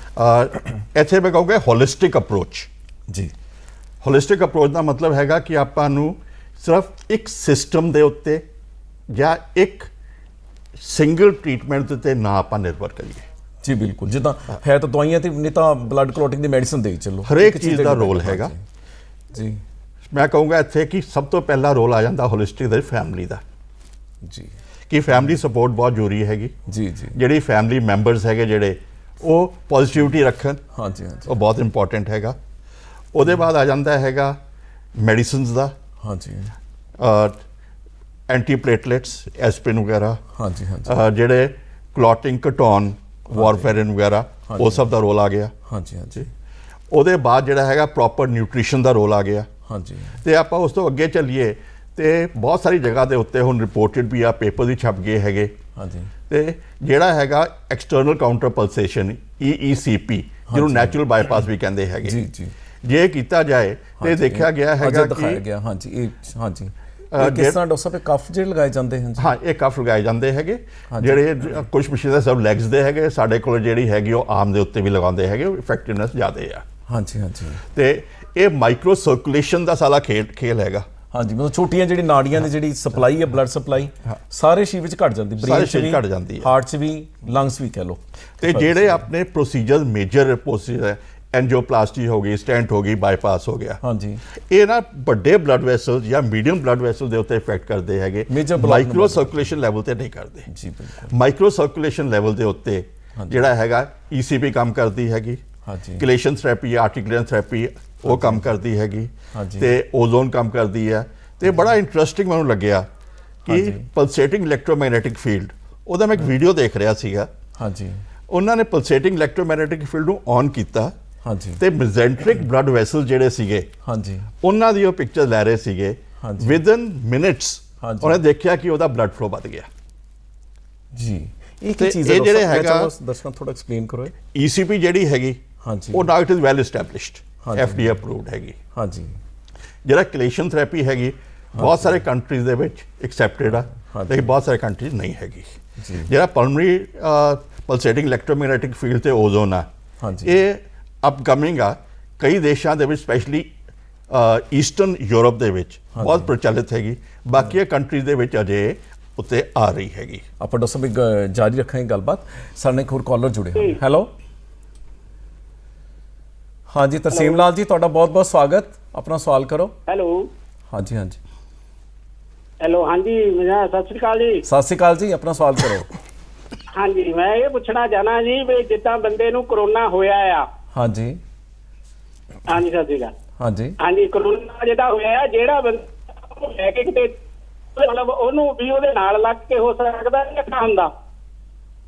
ਇੱਥੇ ਮੈਂ ਕਹੂੰਗਾ ਹੋਲਿਸਟਿਕ ਅਪਰੋਚ। ਜੀ, ਹੋਲਿਸਟਿਕ ਅਪਰੋਚ ਦਾ ਮਤਲਬ ਹੈਗਾ ਕਿ ਆਪਾਂ ਨੂੰ ਸਿਰਫ ਇੱਕ ਸਿਸਟਮ ਦੇ ਉੱਤੇ ਜਾਂ ਇੱਕ ਸਿੰਗਲ ਟ੍ਰੀਟਮੈਂਟ ਦੇ ਉੱਤੇ ਨਾ ਆਪਾਂ ਨਿਰਭਰ ਕਰੀਏ। ਜੀ ਬਿਲਕੁਲ, ਜਿੱਦਾਂ ਹੈ ਤਾਂ ਦਵਾਈਆਂ ਤੇ ਨਹੀਂ ਤਾਂ ਬਲੱਡ ਕਲੌਟਿੰਗ ਦੀ ਮੈਡੀਸਨ ਦੇ ਚੱਲੋ, ਹਰੇਕ ਚੀਜ਼ ਦਾ ਰੋਲ ਹੈਗਾ। ਜੀ, ਮੈਂ ਕਹੂੰਗਾ ਇੱਥੇ ਕਿ ਸਭ ਤੋਂ ਪਹਿਲਾ ਰੋਲ ਆ ਜਾਂਦਾ ਹੋਲਿਸਟਿਕ ਦੇ ਫੈਮਿਲੀ ਦਾ। ਜੀ, ਕਿ ਫੈਮਿਲੀ ਸਪੋਰਟ ਬਹੁਤ ਜ਼ਰੂਰੀ ਹੈਗੀ। ਜੀ, ਜਿਹੜੀ ਫੈਮਿਲੀ ਮੈਂਬਰਸ ਹੈਗੇ ਜਿਹੜੇ ਉਹ ਪੋਜ਼ਿਟਿਵਿਟੀ ਰੱਖਣ, ਹਾਂਜੀ, ਉਹ ਬਹੁਤ ਇੰਪੋਰਟੈਂਟ ਹੈਗਾ। ਉਹਦੇ ਬਾਅਦ ਆ ਜਾਂਦਾ ਹੈਗਾ ਮੈਡੀਸਿਨਸ ਦਾ, ਹਾਂਜੀ ਐਂਟੀਪਲੇਟਲੇਟਸ, ਐਸਪਿਨ ਵਗੈਰਾ, ਹਾਂਜੀ ਹਾਂਜੀ ਜਿਹੜੇ ਕਲੌਟਿੰਗ ਘਟਾਉਣ, ਵਾਰਫੈਰਿਨ ਵਗੈਰਾ, ਉਹ ਸਭ ਦਾ ਰੋਲ ਆ ਗਿਆ। ਹਾਂਜੀ ਹਾਂਜੀ ਉਹਦੇ ਬਾਅਦ ਜਿਹੜਾ ਹੈਗਾ ਪ੍ਰੋਪਰ ਨਿਊਟ੍ਰੀਸ਼ਨ ਦਾ ਰੋਲ ਆ ਗਿਆ। ਹਾਂਜੀ ਤੇ ਆਪਾਂ ਉਸ ਤੋਂ ਅੱਗੇ ਚੱਲੀਏ ਤੇ ਬਹੁਤ ਸਾਰੀ ਜਗ੍ਹਾ ਦੇ ਉੱਤੇ ਹੁਣ ਰਿਪੋਰਟਡ ਵੀ ਆ, ਪੇਪਰ ਵੀ ਛਪ ਗਏ ਹੈਗੇ। ਹਾਂਜੀ ਤੇ ਜਿਹੜਾ ਹੈਗਾ ਐਕਸਟਰਨਲ ਕਾਊਂਟਰ ਪਲਸੇਸ਼ਨ, EECP, ਜਿਹਨੂੰ ਨੈਚੁਰਲ ਬਾਈਪਾਸ ਵੀ ਕਹਿੰਦੇ ਹੈਗੇ, ਜੀ ਜੀ ਜੇ ਇਹ ਕੀਤਾ ਜਾਏ ਤੇ ਦੇਖਿਆ ਗਿਆ ਹੈਗਾ ਦਿਖਾਇਆ ਕਿ ਗਿਆ। ਹਾਂਜੀ ਇਹ ਹਾਂਜੀ ਇਹ ਕਿਸ ਤਰ੍ਹਾਂ ਡਾਕਟਰ ਸਾਹਿਬ ਕਫ ਜਿਹੜੇ ਲਗਾਏ ਜਾਂਦੇ ਹਨ ਜੀ? ਹਾਂ, ਇਹ ਕਫ ਲਗਾਏ ਜਾਂਦੇ ਹੈਗੇ, ਜਿਹੜੇ ਕੁਝ ਮਸ਼ੀਨਾਂ ਸਭ ਲੈਗਸ ਦੇ ਹੈਗੇ, ਸਾਡੇ ਕੋਲ ਜਿਹੜੀ ਹੈਗੀ ਉਹ ਆਰਮ ਦੇ ਉੱਤੇ ਵੀ ਲਗਾਉਂਦੇ ਹੈਗੇ, ਇਫੈਕਟਿਵਨੈਸ ਜ਼ਿਆਦਾ ਆ। ਹਾਂਜੀ ਹਾਂਜੀ ਤੇ ਇਹ ਮਾਈਕਰੋ ਸਰਕੂਲੇਸ਼ਨ ਦਾ ਸਾਰਾ ਖੇਲ ਹੈਗਾ। ਹਾਂਜੀ, ਮਤਲਬ ਛੋਟੀਆਂ ਜਿਹੜੀ ਨਾੜੀਆਂ ਦੀ ਜਿਹੜੀ ਸਪਲਾਈ ਹੈ, ਬਲੱਡ ਸਪਲਾਈ ਸਾਰੇ ਸਰੀਰ ਵਿੱਚ ਘਟ ਜਾਂਦੀ, ਸਾਰੇ ਸਰੀਰ ਘਟ ਜਾਂਦੀ ਹੈ, ਹਾਰਟ 'ਚ ਵੀ, ਲੰਗਸ ਵੀ ਕਹਿ ਲਓ। ਤੇ ਜਿਹੜੇ ਆਪਣੇ ਪ੍ਰੋਸੀਜਰ, ਮੇਜਰ ਪ੍ਰੋਸੀਜਰ, ਐਂਜੀਓਪਲਾਸਟੀ ਹੋ ਗਈ, ਸਟੈਂਟ ਹੋ ਗਈ, ਬਾਈਪਾਸ ਹੋ ਗਿਆ, ਹਾਂਜੀ ਇਹ ਨਾ ਵੱਡੇ ਬਲੱਡ ਵੈਸਲਸ ਜਾਂ ਮੀਡੀਅਮ ਬਲੱਡ ਵੈਸਲ ਦੇ ਉੱਤੇ ਇਫੈਕਟ ਕਰਦੇ ਹੈਗੇ, ਮਾਈਕਰੋ ਸਰਕੂਲੇਸ਼ਨ ਲੈਵਲ ਤੇ ਨਹੀਂ ਕਰਦੇ। ਜੀ ਬਿਲਕੁਲ। ਮਾਈਕਰੋ ਸਰਕੂਲੇਸ਼ਨ ਲੈਵਲ ਦੇ ਉੱਤੇ ਜਿਹੜਾ ਹੈਗਾ ECP ਕੰਮ ਕਰਦੀ ਹੈਗੀ, ਹਾਂਜੀ ਕਲੇਸ਼ਨ ਥੈਰੇਪੀ, ਆਰਟੀਕੂਲੇਸ਼ਨ ਥੈਰੇਪੀ ਉਹ ਕੰਮ ਕਰਦੀ ਹੈਗੀ, ਹਾਂਜੀ। ਤੇ ਓਜ਼ੋਨ ਕੰਮ ਕਰਦੀ ਹੈ। ਤੇ ਬੜਾ ਇੰਟਰਸਟਿੰਗ ਮੈਨੂੰ ਲੱਗਿਆ ਕਿ ਪਲਸੇਟਿੰਗ ਇਲੈਕਟ੍ਰੋਮੈਗਨੈਟਿਕ ਫੀਲਡ, ਉਹਦਾ ਮੈਂ ਇੱਕ ਵੀਡੀਓ ਦੇਖ ਰਿਹਾ ਸੀਗਾ। ਹਾਂਜੀ ਉਹਨਾਂ ਨੇ ਪਲਸੇਟਿੰਗ ਇਲੈਕਟ੍ਰੋਮੈਗਨੈਟਿਕ ਫੀਲਡ ਨੂੰ ਔਨ ਕੀਤਾ ਹਾਂਜੀ ਤੇ ਮੈਜ਼ੈਂਟਰਿਕ ਬਲੱਡ ਵੈਸਲ ਜਿਹੜੇ ਸੀਗੇ ਹਾਂਜੀ ਉਹਨਾਂ ਦੀ ਉਹ ਪਿਕਚਰ ਲੈ ਰਹੇ ਸੀਗੇ। ਹਾਂਜੀ। ਵਿਦਨ ਮਿੰਟਸ ਹਾਂਜੀ। ਉਹਨੇ ਦੇਖਿਆ ਕਿ ਉਹਦਾ ਬਲੱਡ ਫਲੋ ਵੱਧ ਗਿਆ। ਜੀ ਇਹ ਤੇ ਕੀ ਚੀਜ਼ ਹੈ ਇਹ ਜਿਹੜੇ ਡਾਕਟਰ ਸਾਹਿਬ? ਹੈਗਾ- ਦਰਸ਼ਕਾਂ ਥੋੜਾ ਐਕਸਪਲੇਨ ਕਰੋ। ECP ਜਿਹੜੀ ਹੈਗੀ ਹਾਂਜੀ ਉਹ ਨਾਓ ਇਟ ਇਜ਼ ਵੈਲ ਐਸਟੈਬਲਿਸ਼ਡ, ਹਾਂਜੀ। FDA ਅਪਰੂਵਡ ਹੈਗੀ। ਹਾਂਜੀ ਜਿਹੜਾ ਕਲੇਸ਼ਨ ਥੈਰੇਪੀ ਹੈਗੀ ਬਹੁਤ ਸਾਰੇ ਕੰਟਰੀਜ਼ ਦੇ ਵਿੱਚ ਐਕਸੈਪਟਡ ਆ, ਲੇਕਿਨ ਬਹੁਤ ਸਾਰੇ ਕੰਟਰੀਜ਼ ਨਹੀਂ ਹੈਗੀ। ਜੀ। ਜਿਹੜਾ ਪਲਮਨਰੀ ਪਲਸੇਟਿੰਗ ਇਲੈਕਟ੍ਰੋਮੈਗਨੈਟਿਕ ਫੀਲਡ ਤੇ ਓਜ਼ੋਨ ਆ, ਹਾਂਜੀ। ਇਹ ਅਪਕਮਿੰਗ ਆ। ਕਈ ਦੇਸ਼ਾਂ ਦੇ ਵਿੱਚ ਸਪੈਸ਼ਲੀ ਈਸਟਰਨ ਯੂਰਪ ਦੇ ਵਿੱਚ ਬਹੁਤ ਪ੍ਰਚਲਿਤ ਹੈਗੀ, ਬਾਕੀ ਕੰਟਰੀਜ਼ ਦੇ ਵਿੱਚ ਅਜੇ ਉੱਤੇ ਆ ਰਹੀ ਹੈਗੀ। ਆਪਾਂ ਡਾਕਟਰ ਸਾਹਿਬ ਇੱਕ ਜਾਰੀ ਰੱਖਾਂਗੇ ਗੱਲਬਾਤ। ਸਾਡੇ ਨਾਲ ਇੱਕ ਹੋਰ ਕਾਲਰ ਜੁੜੇ ਹੋਏ। ਹੈਲੋ, ਹਾਂਜੀ ਤਰਸੀਮ ਲਾਲ ਜੀ, ਤੁਹਾਡਾ ਬਹੁਤ ਬਹੁਤ ਸਵਾਗਤ। ਆਪਣਾ ਸਵਾਲ ਕਰੋ। ਹੈਲੋ ਹਾਂਜੀ ਹਾਂਜੀ ਹੈਲੋ ਹਾਂਜੀ ਸਤਿ ਸ਼੍ਰੀ ਅਕਾਲ ਜੀ। ਸਤਿ ਸ਼੍ਰੀ ਅਕਾਲ ਜੀ, ਆਪਣਾ ਸਵਾਲ ਕਰੋ। ਹਾਂਜੀ, ਮੈਂ ਇਹ ਪੁੱਛਣਾ ਚਾਹਨਾ ਜੀ ਵੀ ਜਿੱਦਾਂ ਬੰਦੇ ਨੂੰ ਕਰੋਨਾ ਹੋਇਆ ਆ। ਹਾਂਜੀ ਹਾਂਜੀ ਸਤਿ ਸ਼੍ਰੀ ਅਕਾਲ। ਹਾਂਜੀ ਹਾਂਜੀ, ਕਰੋਨਾ ਜਿਹੜਾ ਹੋਇਆ ਆ, ਜਿਹੜਾ ਬੰਦਾ ਲੈ ਕੇ ਕਿਤੇ ਮਤਲਬ ਉਹਨੂੰ ਵੀ ਉਹਦੇ ਨਾਲ ਲੱਗ ਕੇ ਹੋ ਸਕਦਾ ਜਾਂ ਨਾ ਹੁੰਦਾ,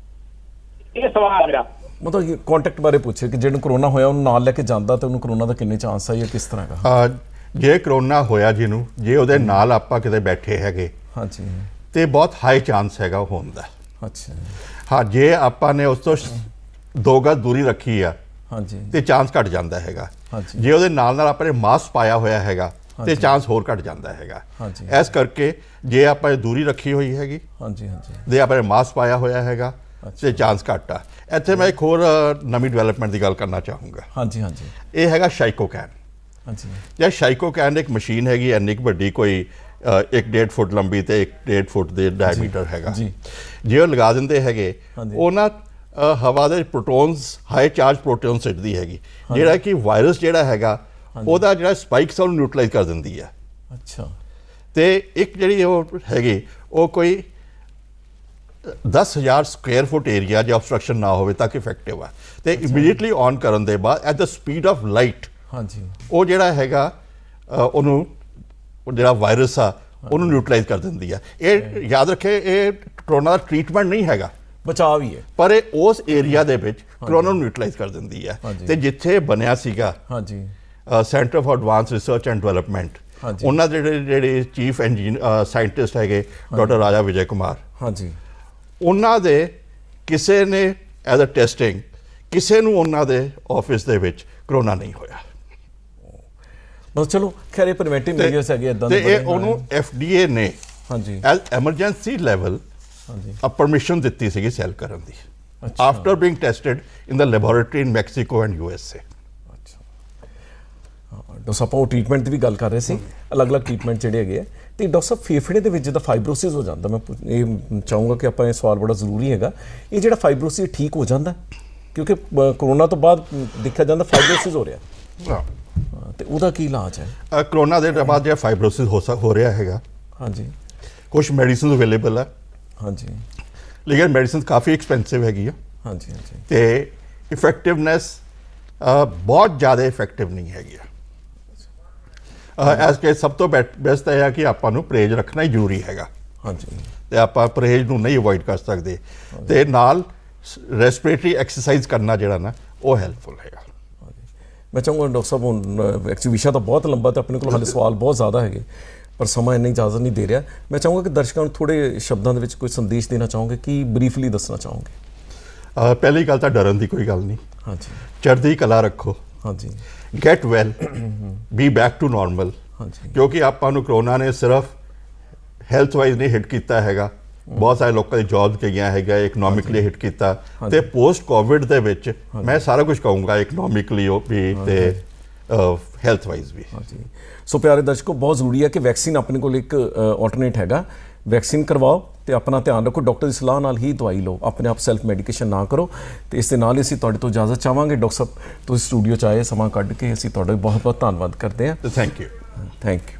ਇਹ ਸਵਾਲ ਮੇਰਾ। ਮਤਲਬ ਕੰਟੈਕਟ ਬਾਰੇ ਪੁੱਛੇ ਕਿ ਜਿਹਨੂੰ ਕਰੋਨਾ ਹੋਇਆ ਉਹਨੂੰ ਨਾਲ ਲੈ ਕੇ ਜਾਂਦਾ ਤੇ ਉਹਨੂੰ ਕਰੋਨਾ ਦਾ ਕਿੰਨੇ ਚਾਂਸ ਆ ਜਾਂ ਕਿਸ ਤਰ੍ਹਾਂ ਦਾ? ਜੇ ਕਰੋਨਾ ਹੋਇਆ ਜਿਹਨੂੰ, ਜੇ ਉਹਦੇ ਨਾਲ ਆਪਾਂ ਕਿਤੇ ਬੈਠੇ ਹੈਗੇ ਹਾਂਜੀ ਤੇ ਬਹੁਤ ਹਾਈ ਚਾਂਸ ਹੈਗਾ ਹੋਣ ਦਾ। ਅੱਛਾ ਹਾਂ, ਜੇ ਆਪਾਂ ਨੇ ਉਸ ਤੋਂ 2 ਗਜ਼ ਦੂਰੀ ਰੱਖੀ ਆ ਹਾਂਜੀ ਤੇ ਚਾਂਸ ਘਟ ਜਾਂਦਾ ਹੈਗਾ। ਹਾਂਜੀ। ਜੇ ਉਹਦੇ ਨਾਲ ਨਾਲ ਆਪਾਂ ਨੇ ਮਾਸਕ ਪਾਇਆ ਹੋਇਆ ਹੈਗਾ ਤੇ ਚਾਂਸ ਹੋਰ ਘਟ ਜਾਂਦਾ ਹੈਗਾ। ਹਾਂਜੀ। ਇਸ ਕਰਕੇ ਜੇ ਆਪਾਂ ਦੂਰੀ ਰੱਖੀ ਹੋਈ ਹੈਗੀ ਹਾਂਜੀ ਹਾਂਜੀ ਜੇ ਆਪਾਂ ਨੇ ਮਾਸਕ ਪਾਇਆ ਹੋਇਆ ਹੈਗਾ ਤੇ ਚਾਂਸ ਘੱਟ ਆ। ਇੱਥੇ ਮੈਂ ਇੱਕ ਹੋਰ ਨਵੀਂ ਡਿਵੈਲਪਮੈਂਟ ਦੀ ਗੱਲ ਕਰਨਾ ਚਾਹੂੰਗਾ। ਹਾਂਜੀ ਹਾਂਜੀ ਇਹ ਹੈਗਾ ਸ਼ਾਈਕੋਕੈਨ। ਹਾਂਜੀ ਇਹ ਸ਼ਾਈਕੋਕੈਨ ਇੱਕ ਮਸ਼ੀਨ ਹੈਗੀ, ਇੰਨੀ ਕੁ ਵੱਡੀ, ਕੋਈ 1.5 ਫੁੱਟ ਲੰਬੀ ਤੇ 1.5 ਫੁੱਟ ਦੇ ਡਾਇਮੀਟਰ ਹੈਗਾ। ਜੀ। ਜੇ ਉਹ ਲਗਾ ਦਿੰਦੇ ਹੈਗੇ, ਹਾਂਜੀ। ਉਹ ਨਾ ਹਵਾ ਦੇ ਪ੍ਰੋਟੋਨਸ, ਹਾਈ ਚਾਰਜ ਪ੍ਰੋਟੋਨ ਸਿੱਟਦੀ ਹੈਗੀ, ਜਿਹੜਾ ਕਿ ਵਾਇਰਸ ਜਿਹੜਾ ਹੈਗਾ ਉਹਦਾ ਜਿਹੜਾ ਸਪਾਈਕਸ ਉਹਨੂੰ ਨਿਊਟਰਲਾਈਜ਼ ਕਰ ਦਿੰਦੀ ਹੈ। ਅੱਛਾ ਤੇ ਇੱਕ ਜਿਹੜੀ ਉਹ ਹੈਗੀ, ਉਹ ਕੋਈ 10,000 ਸਕੁਅਰ ਫੁੱਟ ਏਰੀਆ ਜੇ ਆਬਸਟਰਕਸ਼ਨ ਨਾ ਹੋਵੇ ਤੱਕ ਇਫੈਕਟਿਵ ਆ। ਤੇ ਇਮੀਡੀਏਟਲੀ ਔਨ ਕਰਨ ਦੇ ਬਾਅਦ at the speed of light ਹਾਂਜੀ ਉਹ ਜਿਹੜਾ ਹੈਗਾ ਉਹਨੂੰ, ਉਹ ਜਿਹੜਾ ਵਾਇਰਸ ਆ ਉਹਨੂੰ ਨਿਊਟਰਲਾਈਜ਼ ਕਰ ਦਿੰਦੀ ਆ। ਇਹ ਯਾਦ ਰੱਖੇ, ਇਹ ਕਰੋਨਾ ਦਾ ਟ੍ਰੀਟਮੈਂਟ ਨਹੀਂ ਹੈਗਾ, ਬਚਾਅ ਵੀ ਹੈ। ਪਰ ਇਹ ਉਸ ਏਰੀਆ ਦੇ ਵਿੱਚ ਕਰੋਨਾ ਨੂੰ ਨਿਊਟਰਲਾਈਜ਼ ਕਰ ਦਿੰਦੀ ਹੈ। ਹਾਂਜੀ। ਤੇ ਜਿੱਥੇ ਬਣਿਆ ਸੀਗਾ ਹਾਂਜੀ centre for advance research and development, ਹਾਂਜੀ। ਉਹਨਾਂ ਦੇ ਜਿਹੜੇ ਚੀਫ ਸਾਇੰਟਿਸਟ ਹੈਗੇ ਡਾਕਟਰ ਰਾਜਾ ਵਿਜੇ ਕੁਮਾਰ, ਹਾਂਜੀ ਉਹਨਾਂ ਦੇ ਕਿਸੇ ਨੇ ਐਜ਼ ਅ ਟੈਸਟਿੰਗ ਕਿਸੇ ਨੂੰ ਉਹਨਾਂ ਦੇ ਆਫਿਸ ਦੇ ਵਿੱਚ ਕਰੋਨਾ ਨਹੀਂ ਹੋਇਆ। ਬਸ ਚਲੋ ਖੈਰ ਇਹ ਪ੍ਰੀਵੈਂਟਿਵ ਮੈਜਰਸ ਹੈਗੇ ਇਦਾਂ ਤੇ ਦੇ ਇਹ ਉਹਨੂੰ FDA ਨੇ ਹਾਂਜੀ ਐਜ਼ ਐਮਰਜੈਂਸੀ ਲੈਵਲ ਹਾਂਜੀ ਪਰਮਿਸ਼ਨ ਦਿੱਤੀ ਸੀਗੀ ਸੈਲ ਕਰਨ ਦੀ, ਅੱਛਾ। After being tested in the laboratory in Mexico and USA। Doctor ਸਾਹਿਬ ਉਹ ਟ੍ਰੀਟਮੈਂਟ ਦੀ ਵੀ ਗੱਲ ਕਰ ਰਹੇ ਸੀ, ਅਲੱਗ-ਅਲੱਗ ਟ੍ਰੀਟਮੈਂਟ ਜਿਹੜੇ ਹੈਗੇ ਆ। ਤੇ ਡਾਕਟਰ ਸਾਹਿਬ ਫੇਫੜੇ ਦੇ ਵਿੱਚ ਜਦੋਂ ਫਾਈਬਰੋਸਿਸ ਹੋ ਜਾਂਦਾ, ਮੈਂ ਇਹ ਚਾਹੂੰਗਾ ਕਿ ਆਪਾਂ ਇਹ ਸਵਾਲ ਬੜਾ ਜ਼ਰੂਰੀ ਹੈਗਾ, ਇਹ ਜਿਹੜਾ ਫਾਈਬਰੋਸਿਸ ਠੀਕ ਹੋ ਜਾਂਦਾ? ਕਿਉਂਕਿ ਕਰੋਨਾ ਤੋਂ ਬਾਅਦ ਦੇਖਿਆ ਜਾਂਦਾ ਫਾਈਬਰੋਸਿਸ ਹੋ ਰਿਹਾ, ਤੇ ਉਹਦਾ ਕੀ ਇਲਾਜ ਹੈ? ਕਰੋਨਾ ਦੇ ਬਾਅਦ ਜਿਹੜਾ ਫਾਈਬਰੋਸਿਸ ਹੋ ਰਿਹਾ ਹੈਗਾ, ਹਾਂਜੀ ਕੁਝ ਮੈਡੀਸਿਨ ਅਵੇਲੇਬਲ ਆ, ਹਾਂਜੀ ਲੇਕਿਨ ਮੈਡੀਸਿਨ ਕਾਫੀ ਐਕਸਪੈਂਸਿਵ ਹੈਗੀ ਆ ਹਾਂਜੀ ਹਾਂਜੀ ਤੇ ਇਫੈਕਟਿਵਨੈਸ ਬਹੁਤ ਜ਼ਿਆਦਾ ਇਫੈਕਟਿਵ ਨਹੀਂ ਹੈਗੀ ਆ। ਐਸ ਕੇ ਸਭ ਤੋਂ ਬੈਸਟ ਇਹ ਹੈ ਕਿ ਆਪਾਂ ਨੂੰ ਪਰਹੇਜ਼ ਰੱਖਣਾ ਹੀ ਜ਼ਰੂਰੀ ਹੈਗਾ ਹਾਂਜੀ ਤੇ ਆਪਾਂ ਪਰਹੇਜ਼ ਨੂੰ ਨਹੀਂ ਅਵੋਇਡ ਕਰ ਸਕਦੇ ਤੇ ਨਾਲ ਰੈਸਪੀਰੇਟਰੀ ਐਕਸਰਸਾਈਜ਼ ਕਰਨਾ ਜਿਹੜਾ ਨਾ ਉਹ ਹੈਲਪਫੁਲ ਹੈਗਾ। ਮੈਂ ਚਾਹੂੰਗਾ ਡਾਕਟਰ ਸਾਹਿਬ ਹੁਣ ਐਕਚੁਅਲੀ ਵਿਸ਼ਾ ਤਾਂ ਬਹੁਤ ਲੰਬਾ ਤੇ ਆਪਣੇ ਕੋਲ ਹਾਲੇ ਸਵਾਲ ਬਹੁਤ ਜ਼ਿਆਦਾ ਹੈਗੇ ਪਰ ਸਮਾਂ ਇੰਨੀ ਇਜਾਜ਼ਤ ਨਹੀਂ ਦੇ ਰਿਹਾ। ਮੈਂ ਚਾਹੂੰਗਾ ਕਿ ਦਰਸ਼ਕਾਂ ਨੂੰ ਥੋੜੇ ਸ਼ਬਦਾਂ ਦੇ ਵਿੱਚ ਕੋਈ ਸੰਦੇਸ਼ ਦੇਣਾ ਚਾਹੋਗੇ, ਕੀ ਬਰੀਫਲੀ ਦੱਸਣਾ ਚਾਹੋਗੇ? ਪਹਿਲੀ ਗੱਲ ਤਾਂ ਡਰਨ ਦੀ ਕੋਈ ਗੱਲ ਨਹੀਂ, ਹਾਂਜੀ ਚੜ੍ਹਦੀ ਕਲਾ ਰੱਖੋ, ਹਾਂਜੀ get well, be back to normal. ਹਾਂਜੀ ਕਿਉਂਕਿ ਆਪਾਂ ਨੂੰ ਕਰੋਨਾ ਨੇ ਸਿਰਫ ਹੈਲਥ ਵਾਈਜ਼ ਨਹੀਂ ਹਿੱਟ ਕੀਤਾ ਹੈਗਾ, ਬਹੁਤ ਸਾਰੇ ਲੋਕਾਂ ਦੀ ਜੌਬ ਗਈਆਂ ਹੈਗਾ, ਇਕਨੋਮਿਕਲੀ ਹਿੱਟ ਕੀਤਾ ਤੇ ਪੋਸਟ ਕੋਵਿਡ ਦੇ ਵਿੱਚ ਮੈਂ ਸਾਰਾ ਕੁਝ ਕਹੂੰਗਾ ਇਕਨੋਮਿਕਲੀ ਵੀ ਤੇ ਹੈਲਥ ਵਾਈਜ਼ ਵੀ। ਹਾਂਜੀ ਸੋ ਪਿਆਰੇ ਦਰਸ਼ਕੋ, ਬਹੁਤ ਜ਼ਰੂਰੀ ਹੈ ਕਿ ਵੈਕਸੀਨ ਆਪਣੇ ਕੋਲ ਇੱਕ ਆਲਟਰਨੇਟ ਹੈਗਾ, ਵੈਕਸੀਨ ਕਰਵਾਓ ਤੇ ਆਪਣਾ ਧਿਆਨ ਰੱਖੋ, ਡਾਕਟਰ ਦੀ ਸਲਾਹ ਨਾਲ ਹੀ ਦਵਾਈ ਲਓ, ਆਪਣੇ ਆਪ ਸੈਲਫ ਮੈਡੀਕੇਸ਼ਨ ਨਾ ਕਰੋ। ਤੇ ਇਸ ਦੇ ਨਾਲ ਹੀ ਅਸੀਂ ਤੁਹਾਡੇ ਤੋਂ ਇਜਾਜ਼ਤ ਚਾਹਾਂਗੇ। ਡਾਕਟਰ ਸਾਹਿਬ ਤੁਸੀਂ ਸਟੂਡੀਓ 'ਚ ਆਏ, ਸਮਾਂ ਕੱਢ ਕੇ, ਅਸੀਂ ਤੁਹਾਡਾ ਬਹੁਤ ਬਹੁਤ ਧੰਨਵਾਦ ਕਰਦੇ ਹਾਂ। Thank you. Thank you.